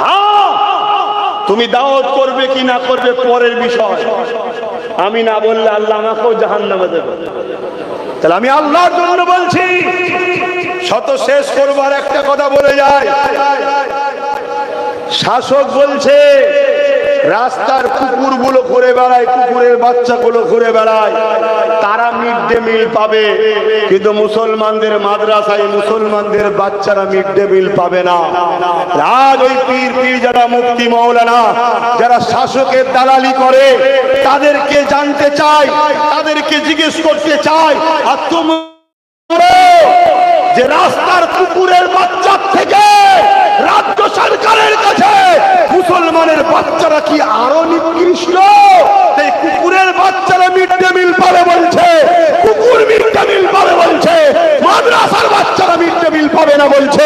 হ্যাঁ, তুমি দাওয়াত করবে কি না করবে পরের বিষয়। আমি না বললে আল্লাহ আমাকেও জাহান্নামে দেবে। তাহলে আমি আল্লাহর জন্য বলছি। শত শেষ করবার একটা কথা বলে যায়। শাসক বলছে রাস্তার কুকুরগুলো ঘুরে বেড়ায়, কুকুরের বাচ্চাগুলো ঘুরে বেড়ায়, তারা মিড ডে মিল পাবে, কিন্তু মুসলমানদের মাদ্রাসায় মুসলমানদের বাচ্চারা মিড ডে মিল পাবে না। আজ ওই পীর পীরজাদা মুফতি মাওলানা যারা শাসকের দালালি করে, তাদেরকে জানতে চাই, তাদেরকে জিজ্ঞেস করতে চাই, আর তুমি যে রাস্তার কুকুরের বাচ্চার থেকে রাজ্য সরকারের কাছে মুসলমানের বাচ্চারা কি আরো নিকৃষ্ট? এই কুকুরের বাচ্চারা মিড ডে মিল পাবে বলছে, কুকুর মিড ডে মিল পাবে বলছে, মাদ্রাসার বাচ্চারা মিড ডে মিল পাবে না বলছে।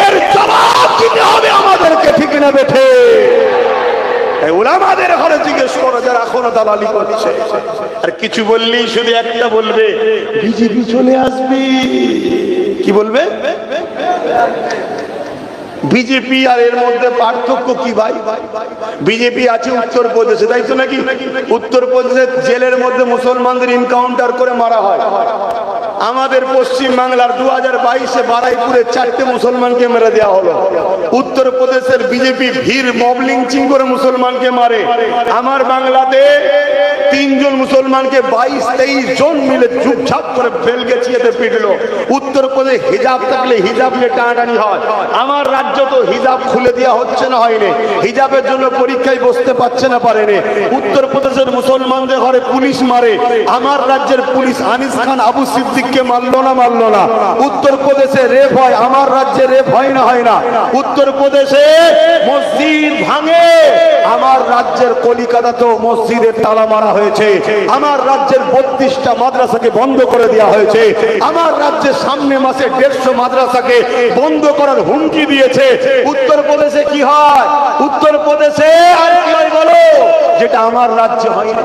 এর জবাব দিতে হবে আমাদেরকে, ঠিক না বেঠে? উলামাদের ঘরে জিজ্ঞেস করো যারা এখনো দালালি করছে। আর কিছু বললেই শুধু একটা বলবে, বিজেপি চলে আসবে। কি বলবে? বিজেপি আর এর মধ্যে পার্থক্য কি ভাই? বিজেপি আছে উত্তরপ্রদেশে, তাই তো নাকি? উত্তরপ্রদেশের জেলের মধ্যে মুসলমানদের এনকাউন্টার করে মারা হয়। আমাদের পশ্চিম বাংলার 2022-এ বারাইপুরে 4টে মুসলমানকে মেরে দেওয়া হলো। উত্তরপ্রদেশের বিজেপি ভিড় মব লিঞ্চিং করে মুসলমানকে মারে। আমার বাংলাতে 3 জন মুসলমানকে 22-23 জন মিলে ঝুপঝাপ করে বেলগেছিয়াতে পিটলো। উত্তরপ্রদেশে হিজাব থাকলে হিজাব নিয়ে টানাটানি হয়। আমার রাজ্য তো হিজাব খুলে দেওয়া হচ্ছে না, হয়নি। হিজাবের জন্য পরীক্ষায় বসতে পারছে না, পারেনি। উত্তরপ্রদেশের মুসলমানদের ঘরে পুলিশ মারে। আমার রাজ্যের পুলিশ আনিস খান আবু সিদ্দিককে মারলো না? উত্তরপ্রদেশে রেপ হয়, আমার রাজ্যে রেপ হয় না? উত্তরপ্রদেশে মসজিদ ভাঙে, আমার রাজ্যের কলিকাতাতেও মসজিদের তালা মারা হয়েছে, আমার রাজ্যের 32টা মাদ্রাসাকে বন্ধ করে দেওয়া হয়েছে, আমার রাজ্যের সামনে মাসে 150 মাদ্রাসাকে বন্ধ করার হুমকি দিয়েছে। উত্তরপ্রদেশে কি হয়? উত্তরপ্রদেশে আর কি হয় বলো, যেটা আমার রাজ্যে হয় না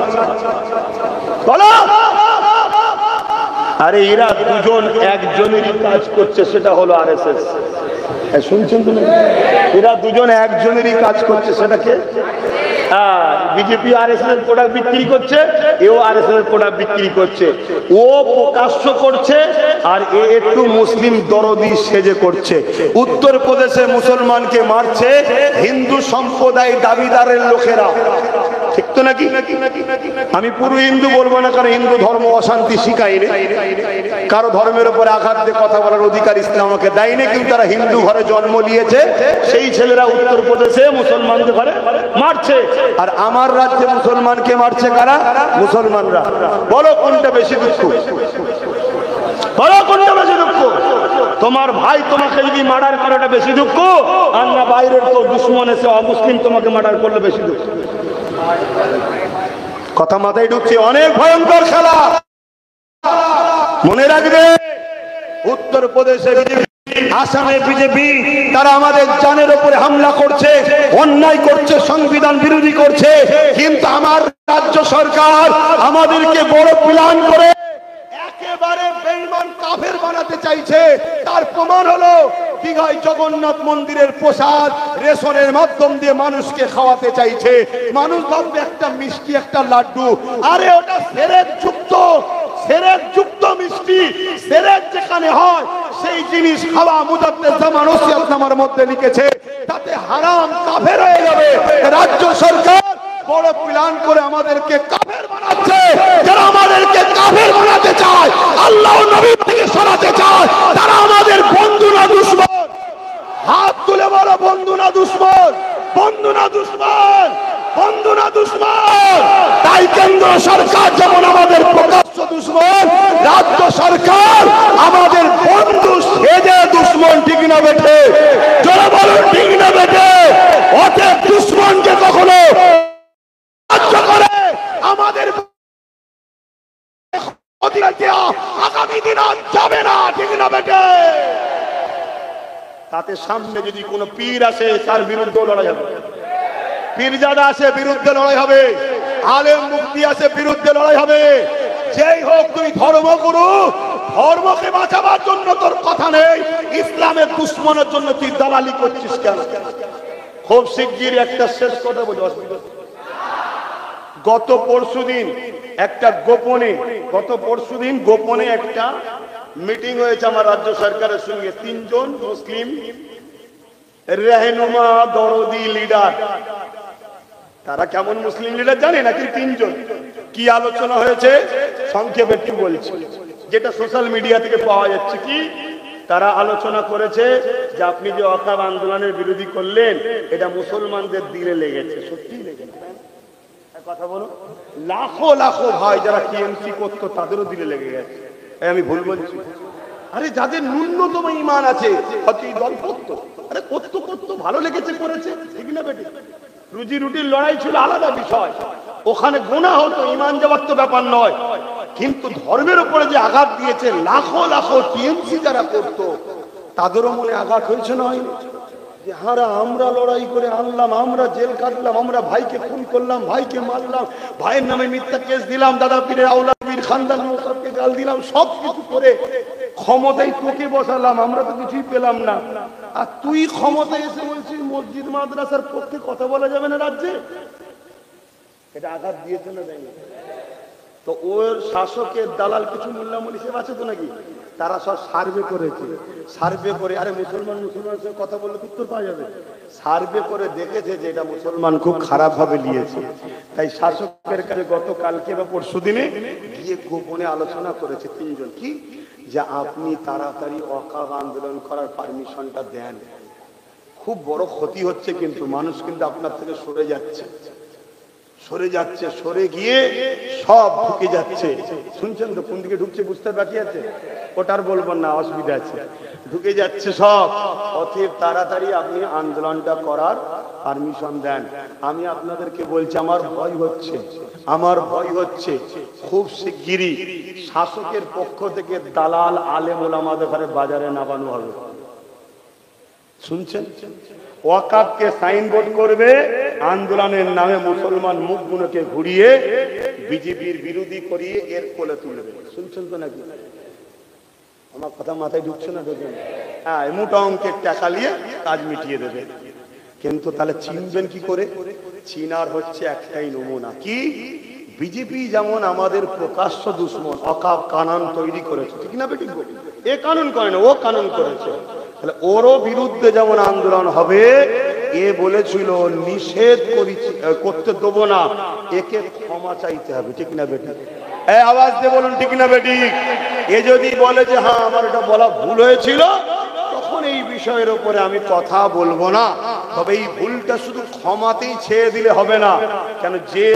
বলো। আরে এরা দুজন একজনেরই কাজ করছে, সেটা হলো আরএসএস। শুনছেন তো? এরা দুজন একজনেরই কাজ করছে, সেটাকে বিজেপি আরএসএস এর প্রোডাক্ট বিক্রি করছে, এও আরএসএস এর প্রোডাক্ট বিক্রি করছে। ও প্রকাশ্য করছে আর এ একটু মুসলিম দরদি সেজে করছে। উত্তরপ্রদেশে মুসলমানকে মারছে হিন্দু সম্প্রদায় দাবিদারের লোকেরা, ঠিক তো নাকি? আমি পুরো হিন্দু বলবো না, কারণ হিন্দু ধর্ম অশান্তি শিখায়নি, কারো ধর্মের উপরে আঘাত দিয়ে কথা বলার অধিকার ইসলাম আমাকে দেয়নি, কিন্তু তারা হিন্দু ঘরে জন্ম নিয়েছে, সেই ছেলেরা উত্তরপ্রদেশে মুসলমানদের ঘরে মারছে। আর আমার রাজ্যে মুসলমানকে মারছে কারা? মুসলমানরা। বলো কোনটা বেশি দুঃখ? বলো কোনটা বেশি দুঃখ? তোমার ভাই তোমাকে যদি মার্ডার করে ওটা বেশি দুঃখ, আর না বাইরের তো দুশ্মন এসে অমুসলিম তোমাকে মার্ডার করলে বেশি দুঃখ? কথা মাথায় ঢুকছে। অনেক ভয়ঙ্কর খেলা, মনে রাখবে। উত্তরপ্রদেশে বিজেপি, আসামে বিজেপি, তারা আমাদের জানের উপরে হামলা করছে, অন্যায় করছে, সংবিধান বিরোধী করছে, কিন্তু আমার রাজ্য সরকার আমাদেরকে বড় প্ল্যান করে একেবারে বেঈমান কাফের বানাতে চাইছে। তার প্রমাণ হলো দীঘায় জগন্নাথ মন্দিরের প্রসাদ রেশনের মাধ্যম দিয়ে মানুষকে খাওয়াতে চাইছে। মানুষ ভাববে একটা মিষ্টি, একটা লাড্ডু, আরে ওটা সেরেট যুক্ত মিষ্টি। সেরেট যেখানে হয় সেই জিনিস খাওয়া মুজাদ্দেদ জামান ওসিয়তনামার মধ্যে লিখেছে, তাতে হারাম কাফের হয়ে যাবে। রাজ্য সরকার বড় প্ল্যান করে আমাদেরকে কাফের বানাচ্ছে। যারা আমাদেরকে কাফের বানাতে চায়, আল্লাহ ও নবী থেকে সরাতে চায়, তারা আমাদের বন্ধু না দুশমন? হাত তুলে বলো, বন্ধু না দুশমন? বন্ধু না দুশমন? বন্ধু না দুশমন? তাই কেন্দ্র সরকার যেমন আমাদের প্রকাশ্য দুশমন, রাজ্য সরকার আমাদের বন্ধু সেজে দুশমন। ঠিক না বেটে? যারা বলুন ঠিক না বেটে? অতএব দুশমনকে কখনো আমাদের আগামী দিন যাবে না, ঠিক না বেটে? তাতে সামনে যদি কোনো পীর আসে তার বিরুদ্ধে লড়াই হবে, পীরজাদা আসে বিরুদ্ধে লড়াই হবে, আলেম মুফতি আসে বিরুদ্ধে লড়াই হবে। যেই হোক, তুই ধর্মগুরু, ধর্মকে বাঁচাবার জন্য তোর কথা নেই, ইসলামের দুশ্মনের জন্য তুই দালালি করছিস কেন? খুব শিগগির একটা শেষ কথা বলি। গত পরশুদিন গোপনে একটা মিটিং হয়েছে আমার রাজ্য সরকারের সঙ্গে। 3 জন মুসলিম রেহনুমা দরদি লিডার, তারা কেমন মুসলিম লিডার জানে নাকি? 3 জন। কি আলোচনা হয়েছে সংক্ষেপে একটু বলছি, যেটা সোশ্যাল মিডিয়া থেকে পাওয়া যাচ্ছে। কি তারা আলোচনা করেছে যে আপনি যে ওয়াকফ আন্দোলনের বিরোধী করলেন, এটা মুসলমানদের দিলে লেগেছে। সত্যি লেগেছে? কথা বলো। লাখো লাখো ভাই যারা টিএমসি করতো তাদেরও দিলে লেগে গেছে। আমি ভুল বলছি? আরে যাদের ন্যূনতম ঈমান আছে, হয়তো এই দল করতো, আরে করতো ভালো লেগেছে, করেছে, ঠিক না বেটি? রুজি রুটির লড়াই ছিল আলাদা বিষয়, ওখানে গুনাহ হতো, ঈমান যাওয়ার তো ব্যাপার নয়। কিন্তু ধর্মের উপরে যে আঘাত দিয়েছে, লাখো লাখো টিএমসি যারা করতো তাদেরও মনে আঘাত হয়েছে না? হয়নি? যে হারা আমরা লড়াই করে আনলাম, আমরা জেল কাটলাম, আমরা ভাইকে খুন করলাম, ভাইকে মারলাম, ভাইয়ের নামে মিথ্যা কেস দিলাম, দাদা পীরের আওলাদ পীর খানদান সবকে গাল দিলাম, সব কিছু করে ক্ষমতায় তোকে বসালাম, আমরা তো কিছুই পেলাম না। আর তুই ক্ষমতায় এসে বলছিস মসজিদ মাদ্রাসার পক্ষে কথা বলা যাবে না রাজ্যে? এটা আঘাত দিয়েছে না? দেয়নি? তো ওর শাসকের দালাল কিছু মোল্লা-মলি সব আছে তো নাকি? তারা সব সার্ভে করেছে, সার্ভে করে, আরে মুসলমানের সঙ্গে কথা বললে উত্তর পাওয়া যাবে, সার্ভে করে দেখেছে যে এটা মুসলমান খুব খারাপ ভাবে নিয়েছে। তাই শাসকের কাছে গতকালকে বা পরশু দিনে গিয়ে গোপনে আলোচনা করেছে 3 জন। কি যে আপনি তাড়াতাড়ি ওয়াকফ আন্দোলন করার পারমিশনটা দেন, খুব বড় ক্ষতি হচ্ছে, কিন্তু মানুষ কিন্তু আপনার থেকে সরে যাচ্ছে। সরে যাচ্ছে, সরে গিয়ে সব ঢুকে যাচ্ছে। শুনছেন তো কোন দিকে ঢুকছে বুঝতে বাকি আছে? ওটার বলবো না, অসুবিধা আছে। ঢুকে যাচ্ছে সব। অতএব তাড়াতাড়ি আপনি আন্দোলনটা করার পারমিশন দেন। আমি আপনাদেরকে বলছি, আমার ভয় হচ্ছে, আমার ভয় হচ্ছে খুব শিগগিরই শাসকের পক্ষ থেকে দালাল আলেম ওলামাদের ঘরে বাজারে নামানো হবে। শুনছেন? ওয়াকাফকে সাইনবোর্ড করবে, আন্দোলনের নামে মুসলমান মুখগুলোকে ঘুরিয়ে বিজেপির বিরোধী করিয়ে এর কোলে তুলবে। শুনছেন তো নাকি? আমার কথা মাথায় ঢুকছে না? দেখুন, হ্যাঁ, মোটা অঙ্কের টাকা নিয়ে কাজ মিটিয়ে দেবে। কিন্তু তাহলে চিনবেন কি করে? চিনার হচ্ছে একটাই নমুনা, কি? বিজেপি যেমন আমাদের প্রকাশ্য দুশ্মন, ওয়াকাফ কানুন তৈরি করেছে, ঠিক না বেটি? এ কানুন করে না, ও কানুন করেছে। তাহলে ওরও বিরুদ্ধে যেমন আন্দোলন হবে, এ বলেছিল নিষেধ করতে দেবো না, একে ক্ষমা চাইতে হবে, ঠিক না বেটি? আওয়াজ দিয়ে বলুন ঠিক না বেটি? এ যদি বলে যে হ্যাঁ আমার এটা বলা ভুল হয়েছিল, তখন এই বিষয়ের উপরে আমি কথা বলবো না। তবে এই ভুলটা শুধু ক্ষমাতেই ছেড়ে দিলে হবে না। কেন, যে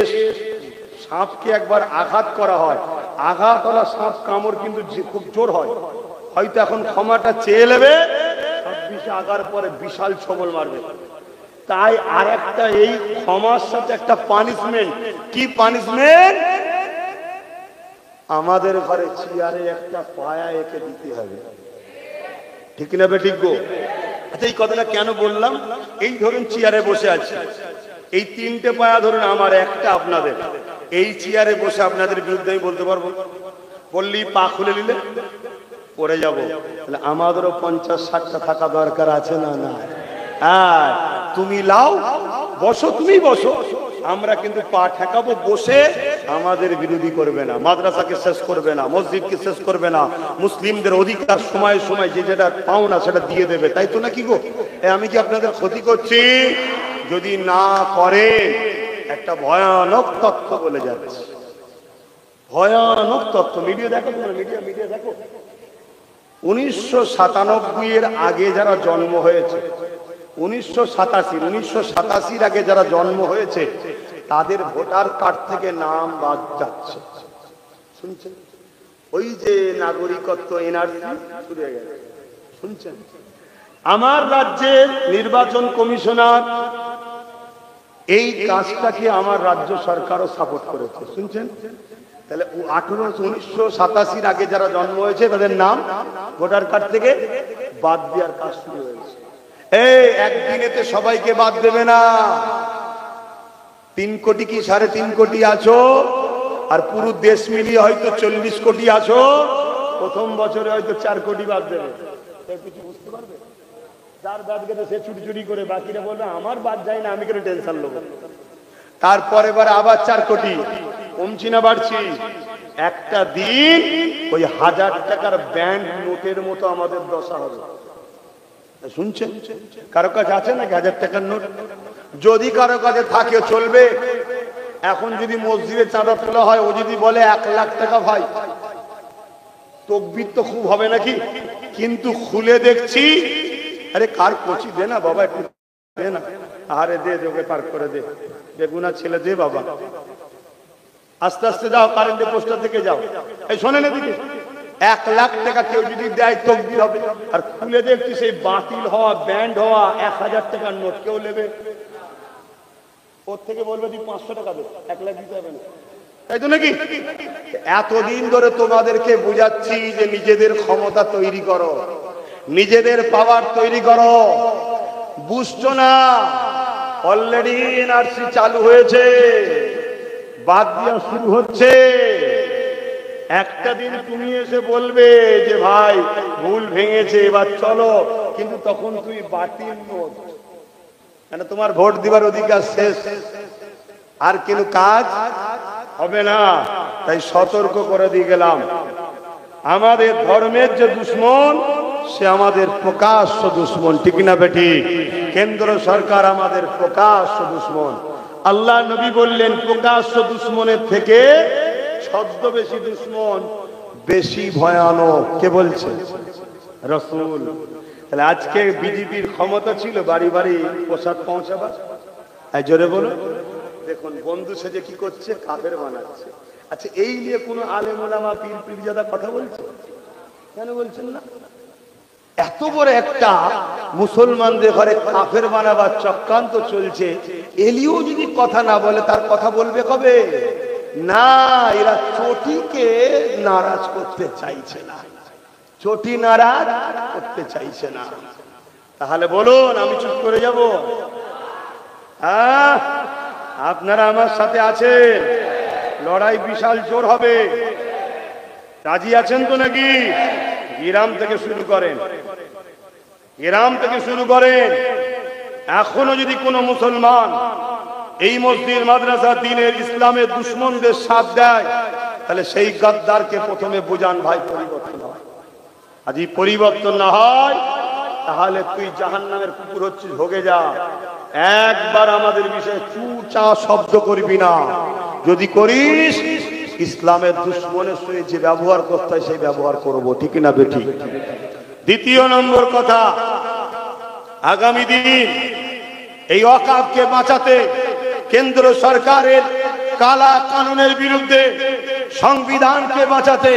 সাপকে একবার আঘাত করা হয়, আঘাত করা সাপ কামড় কিন্তু খুব জোর হয়। হয়তো এখন ক্ষমাটা চেয়ে নেবে, 26 আগার পরে বিশাল ছবল মারবে। তাই আর একটা এই ক্ষমার সাথে একটা পানিশমেন্ট। কি পানিশমেন্ট? আমাদের ঘরে চেয়ারে একটা পায়া একে দিতে হবে, ঠিক না বেঠিক গো? আচ্ছা, এই কথাটা কেন বললাম? এই ধরুন চেয়ারে বসে আছি, এই 3টে পায়া ধরুন আমার, একটা আপনাদের। এই চেয়ারে বসে আপনাদের বিরুদ্ধে আমি বলতে পারবো? বললেই পা খুলে নিলে পড়ে যাব। তাহলে আমাদেরও 50-60টা থাকা দরকার আছে না? না। হ্যাঁ, তুমি লাও, বসো, তুমি বসো, আমরা কিন্তু পা ঠেকাবো। বসে আমাদের বিরোধী করবে না, মাদ্রাসাকে শেষ করবে না, মসজিদকে শেষ করবে না, মুসলিমদের অধিকার সময় সময় যে যেটা পাও না সেটা দিয়ে দেবে। তাই তো নাকি গো? আমি কি আপনাদের ক্ষতি করছি? যদি না করে, একটা ভয়ানক তথ্য বলে যাচ্ছে, ভয়ানক তথ্য। মিডিয়া দেখো, তোমরা মিডিয়া দেখো। 1997 আগে যারা জন্ম হয়েছে, 1987 আগে যারা জন্ম হয়েছে, তাদের ভোটার কার্ড থেকে নাম বাদ যাচ্ছে। শুনছেন? ওই যে নাগরিকত্ব এনআরসি শুরু হয়ে গেছে। শুনছেন? আমার রাজ্যের নির্বাচন কমিশনার এই কাজটাকে আমার রাজ্য সরকারও সাপোর্ট করেছে। শুনছেন? তাহলে 1987 আগে যারা জন্ম হয়েছে তাদের নাম ভোটার কার্ড থেকে বাদ দেওয়ার কাজ শুরু হয়েছে। এই একদিনেতে সবাইকে বাদ দেবে না। 3 কোটি কি 3.5 কোটি আছো, আর পুরো দেশ মিলিয়ে হয়তো 40 কোটি আছো, প্রথম বছরে হয়তো 4 কোটি বাদ দেবে। কিছু বুঝতে পারবে? যার বাদ গেলে সে চুরি চুরি করে, বাকিরা বলবে আমার বাদ যায় না, আমি কেন টেনশন নেবো। তারপরে আবার 4 কোটি, কমছি না বাড়ছি? একটা দিন ওই 1000 টাকার ব্যাংক নোটের মতো আমাদের দশা হবে। শুনছেন? কারো কাছে আছে নাকি 1000 টাকার নোট? যদি কারো কাছে থাকে চলবে। এখন যদি মসজিদে চাঁদা তোলা হয়, ও যদি বলে 1 লাখ টাকা, ভাই তকবীর তো খুব হবে নাকি? কিন্তু খুলে দেখছি, আরে কার কচি দে না বাবা, একটু দে না, আরে দে, ওকে পার করে দে, বেগুনা ছেলে দে বাবা, আস্তে আস্তে যাও, কারেন্টের পোস্টার থেকে যাও। এই শোনেন এদিকে, 1 লাখ টাকা কেউ যদি দেয় তকবীর হবে। আর খুলে দেখছি সেই বাতিল হওয়া, ব্যান্ড হওয়া 1000 টাকার নোট কেউ নেবে? ওর থেকে বলবে তুই 500 টাকা দে, 1 লাখ দিতে হবে না। তাই তো নাকি? এতদিন ধরে তোমাদেরকে বুঝাচ্ছি যে নিজেদের ক্ষমতা তৈরি করো, নিজেদের পাওয়ার তৈরি করো, বুঝছো না? অলরেডি এনআরসি চালু হয়েছে, বাদ দেওয়া শুরু হচ্ছে। একটা দিন তুমি এসে বলবে যে ভাই ভুল ভেঙেছে, এবার চলো, কিন্তু তখন তুই বাতিল নোট, কেন তোমার ভোট দিবার অধিকার শেষ, আর কিন্তু কাজ হবে না। তাই সতর্ক করে দিয়ে গেলাম, আমাদের ধর্মের যে দুশ্মন, সে আমাদের প্রকাশ্য দুশ্মন, ঠিক না বেটি? কেন্দ্র সরকার আমাদের প্রকাশ্য দুশ্মন। আল্লাহ নবী বললেন প্রকাশ্য দুশ্মনের থেকে ছদ্মবেশী দুশ্মন বেশি ভয়ানক। কে বলছে? রাসূল। তাহলে আজকে বিজেপির ক্ষমতা ছিল বাড়ি বাড়ি প্রসাদ পৌঁছাবার, জোরে বলো, দেখুন বন্ধু সেজে কি করছে, কাফের বানাচ্ছে। আচ্ছা, এই নিয়ে কোন আলেম ওলামা পীর পীরজাদা কথা বলছে? কেন বলছেন না? এত বড় একটা মুসলমানদের ঘরে কাফের বানাবার চক্রান্ত চলছে, এলিও যদি কথা না বলে তার কথা বলবে কবে? না, এরা চটিকে নারাজ করতে চাইছে না, চটি নারাজ করতে চাইছে না। তাহলে বলুন, আমি চুপ করে যাব? হ্যাঁ, আপনারা আমার সাথে আছেন, লড়াই বিশাল জোর হবে, রাজি আছেন তো নাকি? গ্রাম থেকে শুরু করেন, গ্রাম থেকে শুরু করেন। এখনো যদি কোনো মুসলমান এই মসজিদ মাদ্রাসা দ্বীনের ইসলামের দুশমনদের সাথ দেয়, তাহলে সেই গাদ্দারকে প্রথমে বুঝান, ভাই পরিবর্তন হয়। আজ পরিবর্তন না হয় তাহলে তুই জাহান্নামের কুকুর হচ্ছিস, ভোগে যা। একবার আমাদের বিষয়ে চুচা শব্দ করবি না, যদি করিস ইসলামের দুশমনের সঙ্গে যে ব্যবহার করতে হয় সেই ব্যবহার করবো, ঠিক না বেঠিক? দ্বিতীয় নম্বর কথা, আগামী দিন এই ওয়াকফকে বাঁচাতে কেন্দ্র সরকারের কালা কানুনের বিরুদ্ধে, সংবিধানকে বাঁচাতে,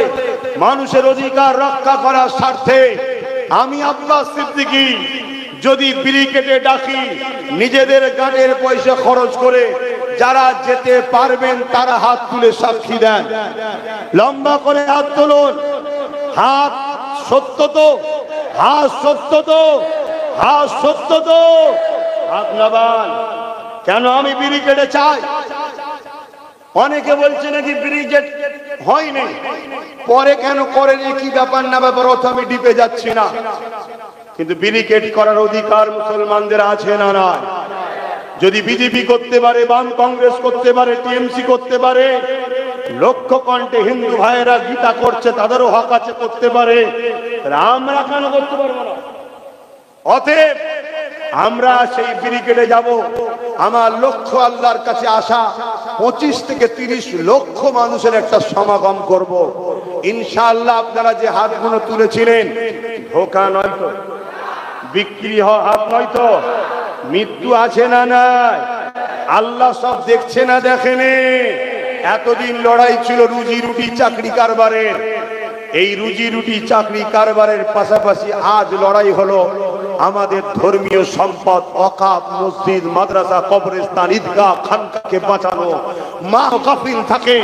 মানুষের অধিকার রক্ষা করার স্বার্থে আমি আব্বাস সিদ্দিকী যদি ব্রিগেডে ডাকি, নিজেদের গানের পয়সা খরচ করে যারা যেতে পারবেন তারা হাত তুলে সাক্ষী দেন। লম্বা করে হাত তুলুন। হাত সত্য তো? হাত সত্য তো? হাত সত্য তো? হাত নামান। কেন আমি ব্রিগেডে চাই? অনেকে বলছে নাকি ব্রিগেড হয়নি, পরে কেন করেনি, কি ব্যাপার না ব্যাপার, অত আমি ডিপে যাচ্ছি না। কিন্তু ব্রিগেড করার অধিকার মুসলমানদের আছে না নয়? যদি বিজেপি করতে পারে, বাম কংগ্রেস করতে পারে, টিএমসি করতে পারে, লক্ষ কণ্ঠে হিন্দু ভাইয়েরা গীতা করছে, তাদেরও হক আছে করতে পারে, আমরা কেন করতে পারবো না? অতএব আমরা সেই ব্রিগেডে যাব। আমার লক্ষ্য আল্লাহর কাছে আসা 25 থেকে 30 লক্ষ মানুষের একটা সমাগম করব ইনশাআল্লাহ। আপনারা যে হাতগুলো তুলেছিলেন, ধোঁকা নয় তো, বিক্রি হওয়া হাত নয় তো, মৃত্যু আছে না নাই? আল্লাহ সব দেখছে না দেখেনি? এতদিন লড়াই ছিল রুজি রুটি চাকরি কারবারের, এই রুজি রুটি চাকরি কারবারের পাশাপাশি আজ লড়াই হলো আমাদের ধর্মীয় সম্পদ, ওয়াকফ, মসজিদ, মাদ্রাসা, কবরস্থান, ঈদগাহ, খানকাকে বাঁচানো। মা গাফিল থাকে,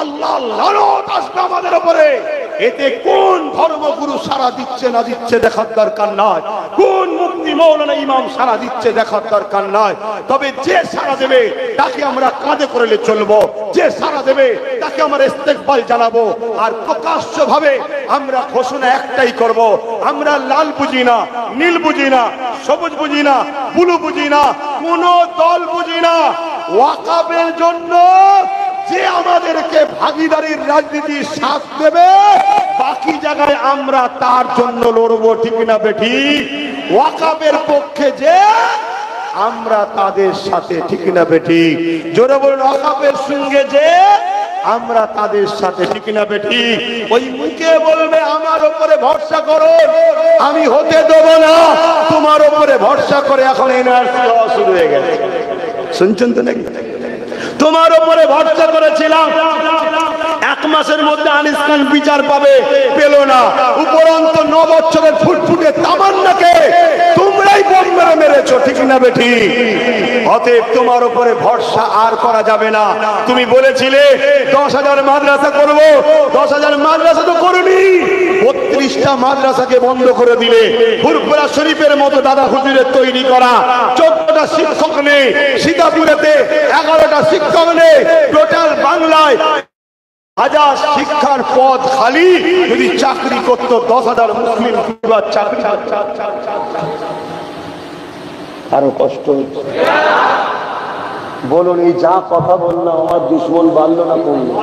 আল্লাহ লানত আসবে আমাদের উপরে। এতে কোন ধর্মগুরু সারা দিচ্ছে না দিচ্ছে দেখার দরকার নয়, কোন মুফতি মাওলানা ইমাম সারা দিচ্ছে দেখার দরকার নয়। তবে যে সারা দেবে তাকে আমরা কাঁধে করে চলবো, যে সারা দেবে তাকে আমরা ইস্তেকবাল জানাবো। আর প্রকাশ্যভাবে আমরা ঘোষণা একটাই করব, আমরা লাল বুঝি না, নীল বুঝি না, সবুজ বুঝি না, ব্লু বুঝি না, কোন দল বুঝি না। ওয়াকফের জন্য যে আমাদেরকে ভাগীদারির রাজনীতি সাথ দেবে, বাকি জায়গায় আমরা তার জন্য লড়বো, ঠিক না বেঠিক? ওয়াকফের পক্ষে যে আমরা তাদের সাথে, ঠিক না বেঠিক? জোরে বলুন, ওয়াকফের সঙ্গে যে আমরা তাদের সাথে, ঠিক না বেঠিক? ওই মুখে বলবে আমার উপরে ভরসা করো, আমি হতে দেব না, তোমার উপরে ভরসা করে এখন এনআরসি হওয়া শুরু হয়ে গেছে। শুনছেন তো নাকি? তোমার উপরে ভরসা করেছিলাম, 1 মাসের মধ্যে আনিস খান বিচার পাবে, পেল না। উপরন্ত 9 বছরের ফুটফুটে তামান্নাকে তোমরাই বোম মেরে মেরেছো, ঠিক না বেঠিক? অতএব তোমার উপরে ভরসা আর করা যাবে না। তুমি বলেছিলে 10,000 মাদ্রাসা করব, 10,000 মাদ্রাসা তো করনি, 32টা মাদ্রাসাকে বন্ধ করে দিলে। ফুরফুরা শরীফের মতো দাদা হুজুরের তৈরি করা 14টা শিক্ষক নেই, সীতাপুরেতে 11টা শিক্ষক নেই, টোটাল বাংলায় 1000 শিক্ষার পদ খালি। যদি চাকরি করত 10,000 মুসলিম চাকরি, আরো কষ্ট হচ্ছে। বলুন, এই যা কথা বললাম আমার দুশ্মন বাড়লো না কমলো?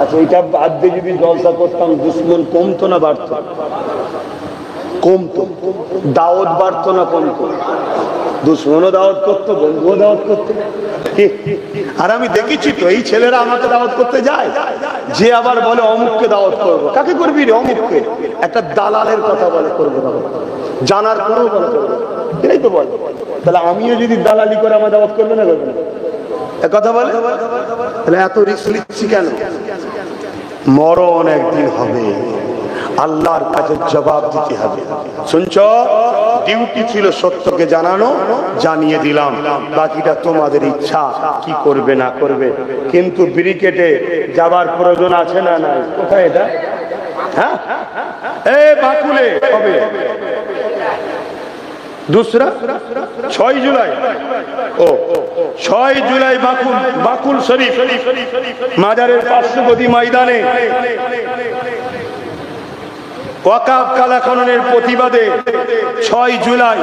আচ্ছা, এটা বাদ দিয়ে যদি জলসা করতাম দুশ্মন কমতো না বাড়তো? কমতো। দাওয়াত বাড়তো না কমতো? দুশ্মনও দাওয়াত করতো, বন্ধুও দাওয়াত করতো। আর আমি দেখেছি তো, এই ছেলেরা আমাকে দাওয়াত করতে যায়, যে আবার বলে অমুককে দাওয়াত করবো। কাকে করবি রে? অমুককে। একটা দালালের কথা বলে করবো, জানার পরেও বলে করবো, এটাই তো বল। তাহলে আমিও যদি দালালি করে আমার দাওয়াত করবে না, করবে না? কথা বলে, তাহলে এত রিস্ক নিচ্ছি কেন? মরণ একদিন হবে, আল্লাহর কাছে জবাব দিতে হবে। শুনছ, ডিউটি ছিল সত্যকে জানানো, জানিয়ে দিলাম, বাকিটা তোমাদের ইচ্ছা কি করবে না করবে। কিন্তু ব্রিকেটে যাবার প্রয়োজন আছে না নাই? কোথায় এটা? হ্যাঁ, এই বাকুলে হবে दूसरा 6 जुलाई, ओ 6 जुलाई बाकुल शरीफ माजारेर पार्श्ववर्ती मैदाने ওয়াকাফ কালাকানুনের প্রতিবাদে 6 জুলাই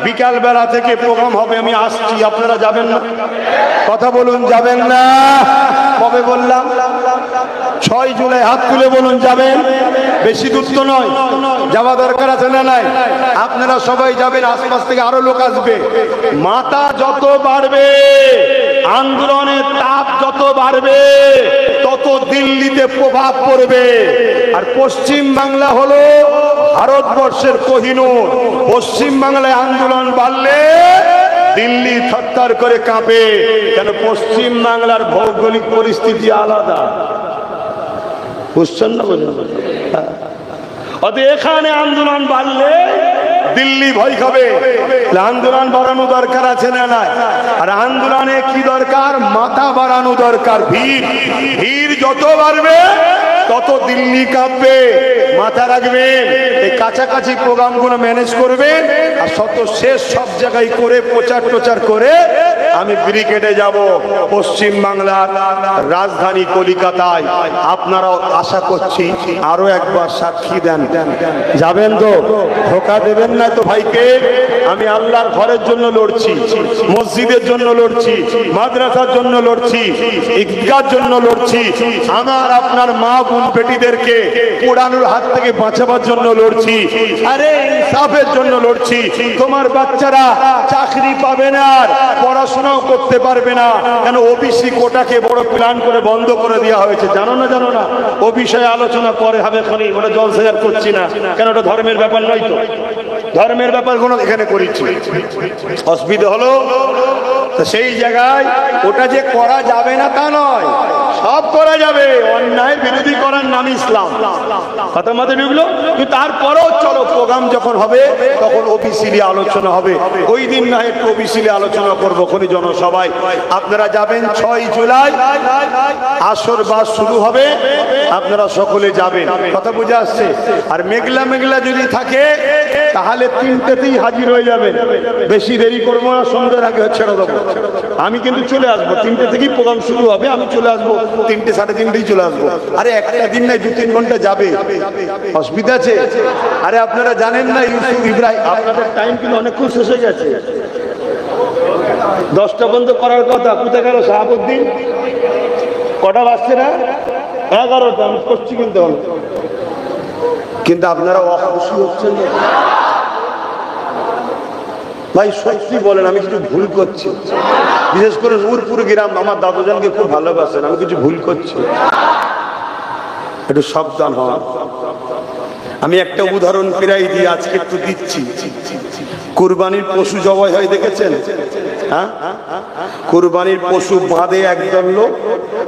বিকাল বেলা থেকে প্রোগ্রাম হবে। আমি আসছি, আপনারা যাবেন না? কথা বলুন, যাবেন না? কবে বললাম? 6 জুলাই। হাত তুলে বলুন যাবেন। বেশি দূর তো নয়, যাওয়া দরকার আছে না নাই? আপনারা সবাই যাবেন, আশপাশ থেকে আরো লোক আসবে। মাথা যত বাড়বে, আন্দোলনের তাপ যত বাড়বে, তত দিল্লিতে প্রভাব পড়বে। আর পশ্চিম বাংলা হলো ভারতবর্ষের কোহিনূর। পশ্চিম বাংলায় আন্দোলন বাড়লে দিল্লি থরথর করে কাঁপে, কেন? পশ্চিম বাংলার ভৌগোলিক পরিস্থিতি আলাদা। বুঝছেন না? অতএব এখানে আন্দোলন বাড়লে দিল্লি ভয় খাবে। আন্দোলন বাড়ানো দরকার আছে না নাই? আর আন্দোলনে কি দরকার? মাথা বাড়ানো দরকার। ভিড় যত বাড়বে তত দিল্লি কাঁপবে। মাথা রাখবেন, এই কাছাকাছি প্রোগ্রামগুলো ম্যানেজ করবেন, আর শত শেষ সব জায়গায় করে প্রচার টোচার করে আমি ব্রিগেডে যাব পশ্চিম বাংলার রাজধানী কলিকাতায়। আপনারাও আশা করছি আরো একবার সাক্ষী দেন। যাবেন তো? ধোকা দেবেন না তো ভাইকে। আমি আল্লাহর ঘরের জন্য লড়ছি, মসজিদের জন্য লড়ছি, মাদ্রাসার জন্য লড়ছি, ঈদগাহর জন্য লড়ছি, আমার আপনার মা বোন বেটিদেরকে পোড়ানোর হাত থেকে বাঁচাবার জন্য লড়ছি, আরে ইনসাফের জন্য লড়ছি। তোমার বাচ্চারা চাকরি পাবে না, পড়াশোনাও করতে পারবে না, কেন? ওবিসি কোটাকে বড় প্ল্যান করে বন্ধ করে দেওয়া হয়েছে। জানো না? জানো না? ও বিষয়ে আলোচনা পরে হবে, খালি ওটা জলসাজার করছি না, কেন? ওটা ধর্মের ব্যাপার নয় তো। ধর্মের ব্যাপার কোনো এখানে করেছি, অসুবিধা হলো তো সেই জায়গায় ওটা যে করা যাবে না তা নয়, সব করা যাবে। অন্যায় বিরোধী করার নাম ইসলাম, কথা মতে ঢুকলো। কিন্তু তারপরেও চলো, প্রোগ্রাম যখন হবে তখন ওবিসি নিয়ে আলোচনা হবে। ওই দিন না একটু ওবিসি নিয়ে আলোচনা করবো খনি জনসভায়। আপনারা যাবেন 6 জুলাই, আসর বাস শুরু হবে, আপনারা সকলে যাবেন। কথা বুঝে আসছে? আর মেঘলা মেঘলা যদি থাকে তাহলে 3টেতেই হাজির হয়ে যাবেন। বেশি দেরি করবো না, সন্ধ্যার আগে ছেড়ে দেবো। আমি কিন্তু চলে আসবো, 3টে থেকেই প্রোগ্রাম শুরু হবে। আমি চলে আসবো 3টে, 3:30 চলে আসবো। আরে একটা দিন নাই, 2-3 ঘন্টা যাবে, অসুবিধা আছে? আরে আপনারা জানেন না ইউসুফ ইব্রাহিম, আপনাদের টাইম কিন্তু অনেকক্ষণ শেষ হয়ে গেছে। 10টা বন্ধ করার কথা, কোথায় গেল শাহাবুদ্দিন? কটা বাজছে না? 11টা। আমি করছি কিন্তু আপনারা অখুশি হচ্ছেন না ভাই। সত্যি বলেন, আমি কিছু ভুল করছি? বিশেষ করে নূরপুর গ্রাম আমার দাদুজানকে খুব ভালোবাসেন, আমি কিছু ভুল করছি? একটু সাবধান হন। আমি একটা উদাহরণ প্রায় দিয়ে আজকে একটু দিচ্ছি। কুরবানির পশু জবাই হয় দেখেছেন? হ্যাঁ, কুরবানির পশু বাঁধে একদল লোক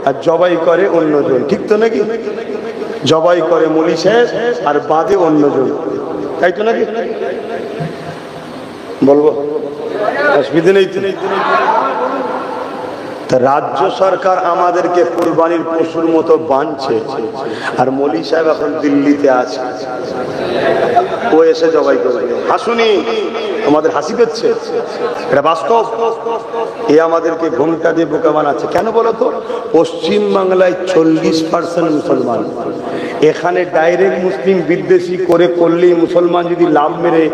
আর জবাই করে অন্যজন, ঠিক তো নাকি? জবাই করে মলি সাহেব আর বাঁধে অন্যজন, তাই তো নাকি? বলবো, অসুবিধা নেই তো? রাজ্য সরকার আমাদেরকে কুরবানির পশুর মতো বাঁধছে, আর মলি সাহেব এখন দিল্লিতে আছে, ও এসে জবাই করবে। হাসুনি, আমাদের হাসি পেচ্ছে, এটা বাস্তব। এ আমাদেরকে ঘুমটা দিয়ে বোকা বানাচ্ছে। কেন বলতো? পশ্চিম বাংলায় 40% মুসলমান, এখানে ডাইরেক্ট মুসলিম বিদ্বেষী করে করলেই মুসলমান যদি লাভ মেরে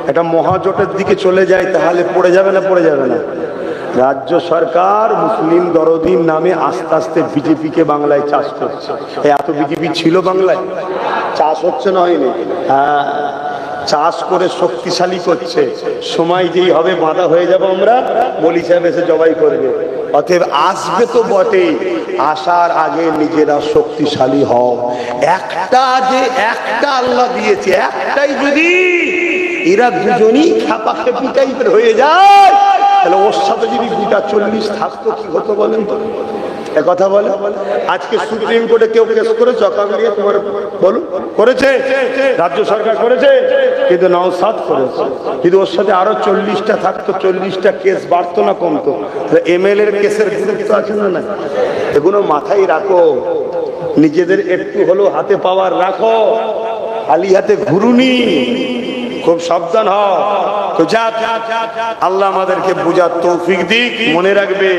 একটা মহাজোটের দিকে চলে যায় তাহলে পড়ে যাবে না? পড়ে যাবে না? রাজ্য সরকার মুসলিম দরদির নামে আস্তে আস্তে বিজেপিকে বাংলায় চাষ করছে। এত বিজেপি ছিল বাংলায়, চাষ হচ্ছে না? হয়নি? হ্যাঁ, চাষ করে শক্তিশালী করছে। সময় যেই হবে বাধা হয়ে যাবো আমরা, মলি সাহেব এসে জবাই করবে। অতএব আসবে তো বটেই, আসার আগে নিজেরা শক্তিশালী হও। একটা আল্লাহ দিয়েছে, একটাই যদি এরা দুজনই খাপাখাপি টাইপের হয়ে যায় তাহলে ওর সাথে যদি 2টা 40 থাকতো কি হতো বলেন তো? কথা বলে আজকে সুপ্রিম কোর্টে কেউ কেস করেছে অকামিয়ে তোমার বলুন? করেছে, রাজ্য সরকার করেছে, কিন্তু নওশাদ করেছে। কিন্তু ওর সাথে আরো 40টা থাকতো, 40টা কেস বাড়তো না কমতো? এমএলএ এর কেসের গুরুত্ব আছে না? না, এগুলো মাথায় রাখো, নিজেদের একটু হলো হাতে পাওয়ার রাখো, খালি হাতে ঘুরুনি, খুব সাবধান হও। তো যাক, আল্লাহ আমাদেরকে বুঝার তৌফিক দিক। মনে রাখবে,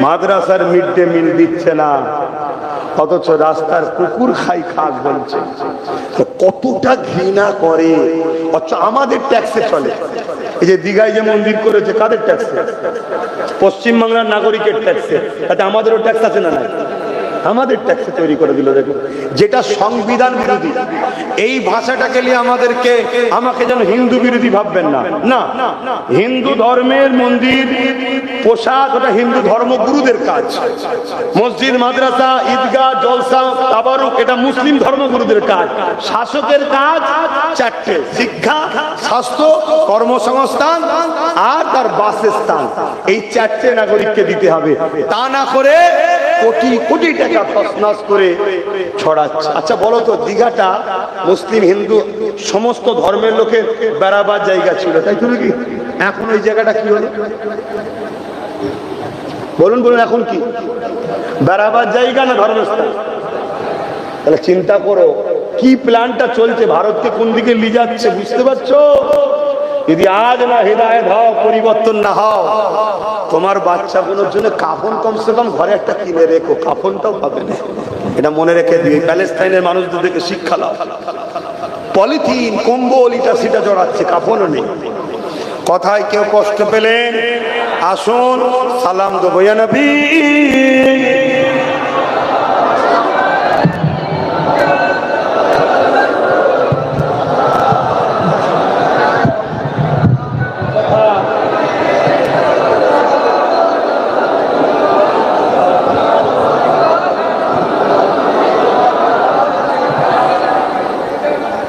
মাদ্রাসার মিড ডে মিল দিচ্ছে না, অথচ রাস্তার কুকুর খাই খাক বলছে। কতটা ঘৃণা করে, অথচ আমাদের ট্যাক্সে চলে। এই যে দীঘায় যে মন্দির করেছে, কাদের ট্যাক্সে? পশ্চিমবাংলার নাগরিকের ট্যাক্সে। তাতে আমাদেরও ট্যাক্স আছে না? নাই, আমাদের ট্যাক্সে তৈরি করে দিল। দেখুন, যেটা সংবিধান বিরোধী। এই ভাষাটাকে নিয়ে আমাকে যেন হিন্দু বিরোধী ভাববেন না। না, হিন্দু ধর্মের মন্দির, পোশাক, ওটা হিন্দু ধর্মগুরুদের কাজ। মসজিদ, মাদ্রাসা, ঈদগাহ, জলসা, তাবারুক, এটা মুসলিম ধর্মগুরুদের কাজ। শাসকের কাজ 4টে: শিক্ষা, স্বাস্থ্য, কর্মসংস্থান আর তার বাসস্থান। এই 4টে নাগরিককে দিতে হবে। তা না করে কোটি কোটি টাকা তছনছ করে ছড়াচ্ছে। আচ্ছা বলো তো, দীঘাটা মুসলিম হিন্দু সমস্ত ধর্মের লোকের বেড়াবার জায়গা ছিল, তাই তো নাকি? এখন ওই জায়গাটা কি হলো বলুন? এখন কি বেড়াবার জায়গা না ধর্মস্থান? তাহলে চিন্তা করো কি প্ল্যানটা চলছে, ভারতকে কোন দিকে নিয়ে যাচ্ছে, বুঝতে পারছো? যদি আজ না হেদায়েত হও, পরিবর্তন না হও, তোমার বাচ্চাগুলোর জন্য কাফন কমসে কম ঘরে একটা কিনে রেখো, কাফনটাও পাবে না। এটা মনে রেখে দিয়ে প্যালেস্টাইনের মানুষদের দেখে শিক্ষা লাও। পলিথিন, কম্বল, ইটা সেটা জড়াচ্ছে, কাফনও নেই। কথায় কেউ কষ্ট পেলেন, আসুন সালাম দেবো ইয়া নবী।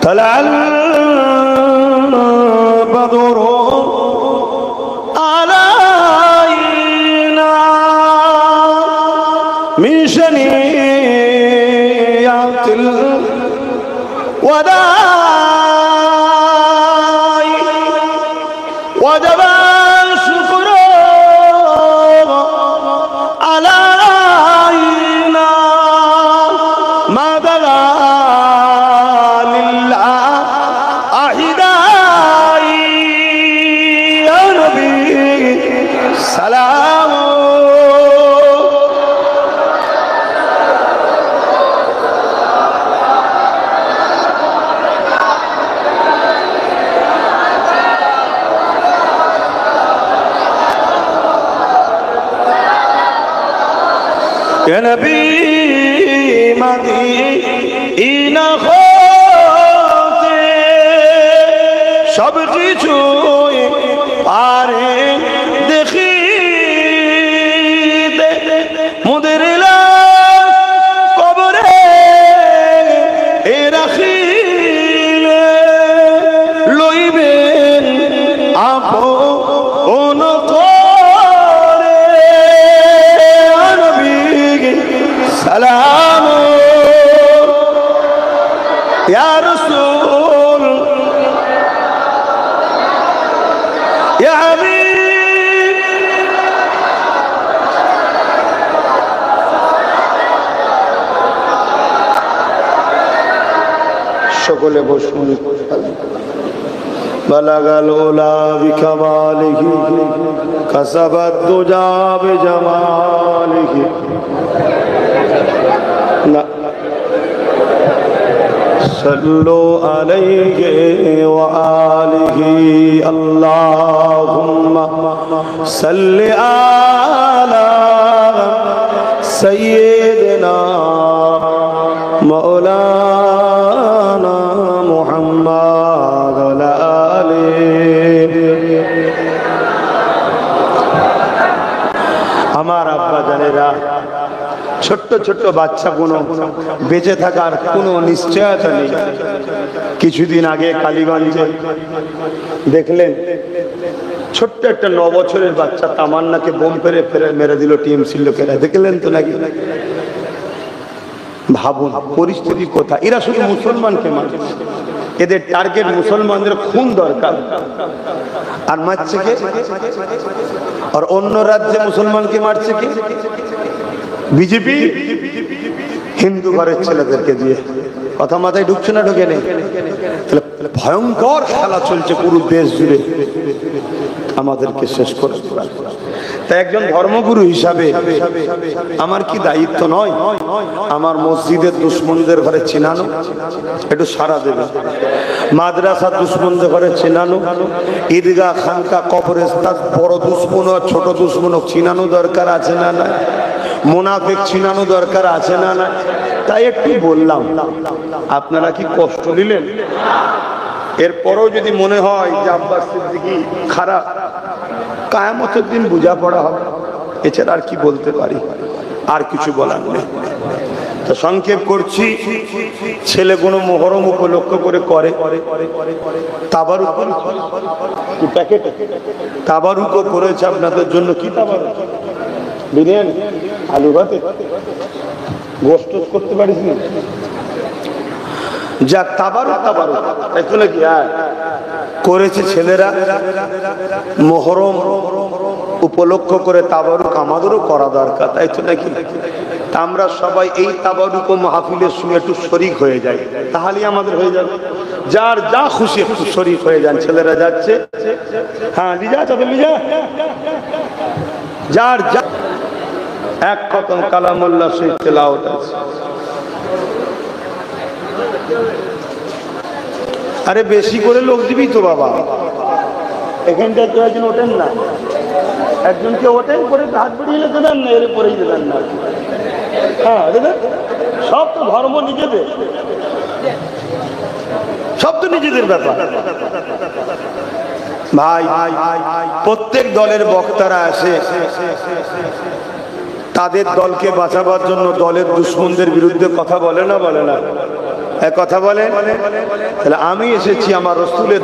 طلع البدر علينا من شنيعة الوداع وجب الشكر علينا ما دغى سلام يا نبي مدينة হতে সব কিছুই পারে দেখি মোদের লাশ কবরে রাখিলে লইবেন আপন করে নবী সালাম ইয়া রাসূল ইয়া হাবিব। সকলে বসুন। বালাগাল উলা বিকামালিহি কাসাবাত দুজা বিজামালিহি। না সাল্লু আলাইহি ওয়া আলিহি আল্লাহুম্মা সাল্লি আলা সাইয়্যিদিনা মাওলানা মুহাম্মদ ওয়া আলিহি। আমার আব্বা জানেরা, ছোট্ট ছোট্ট বাচ্চাগুলো বেঁচে থাকার কোনো নিশ্চয়তা নেই। কিছুদিন আগে কালীগঞ্জে দেখলেন ছোট্ট একটা 9 বছরের বাচ্চা তামান্নাকে বোম ফেরে ফেরে মেরে দিল টিএমসির লোকেরা, দেখলেন তো নাকি? ভাবুন পরিস্থিতি কোথায়। এরা শুধু মুসলমানকে মারছে, এদের টার্গেট মুসলমানদের খুন দরকার, আর মারছে কে? আর অন্য রাজ্যে মুসলমানকে মারছে কে? বিজেপি হিন্দু ঘরের ছেলেদেরকে দিয়ে। কথা মাথায় ঢুকছে না? ঢুকে নেই? তাহলে ভয়ঙ্কর খেলা চলছে পুরো দেশ জুড়ে আমাদেরকে শেষ করে। তাই একজন ধর্মগুরু হিসাবে আমার কি দায়িত্ব নয় আমার মসজিদের দুশ্মনদের ঘরে চিনানো, একটু সারা দেবে, মাদ্রাসা দুশ্মনদের ঘরে চিনানো, ঈদগাহ খানকা কবরস্থান বড় দুশ্মন আর ছোট দুশ্মন চিনানো দরকার আছে না না? মুনাফিক চিনানো দরকার আছে না না? তাই একটু বললাম, আপনারা কি কষ্ট নিলেন? এরপরও যদি মনে হয় যে আব্বাস সিদ্দিকী খারাপ, কিয়ামতের দিন বোঝাপড়া হবে, এছাড়া আর কি বলতে পারি? আর কিছু বলার নেই। তো সংক্ষেপ করছি, ছেলে কোনো মুহররম উপলক্ষ করে তাবারুক কি প্যাকেট তাবারুকও করেছে আপনাদের জন্য। কি তাবারুক? বিরিয়ানি, আলু ভাতে, গোশত করতে পারিস না? যাক, তাবারুক তাই তো নাকি? হ্যাঁ, করেছে ছেলেরা মুহররম উপলক্ষ করে তাবারুক আমাদেরও করা দরকার, তাই তো নাকি? আমরা সবাই এই তাবারুক ও মাহফিলের সঙ্গে একটু শরীক হয়ে যাই, তাহলেই আমাদের হয়ে যাবে। যার যা খুশি একটু শরীক হয়ে যান। ছেলেরা যাচ্ছে, হ্যাঁ লিজা চাদর লিজা, যার যা এক খতম কালামুল্লাহ সেই তেলাওয়াত আছে। আরে বেশি করে লোক দিবি তো বাবা, এখানটা তো একজন ওঠেন না, একজনকে ওঠেন করে হাত বেরিয়ে যেতে দেন না, এর পরেই দেন না। হ্যাঁ দেবেন, সব তো ধর্ম নিজেদের, সব তো নিজেদের ব্যাপার। ভাই প্রত্যেক দলের বক্তারা আসে, তাদের দলকে বাঁচাবার জন্য দলের দুশ্মনদের বিরুদ্ধে কথা বলে না? বলে না? কথা বলে। তাহলে আমি এসেছি আমার রাসূলের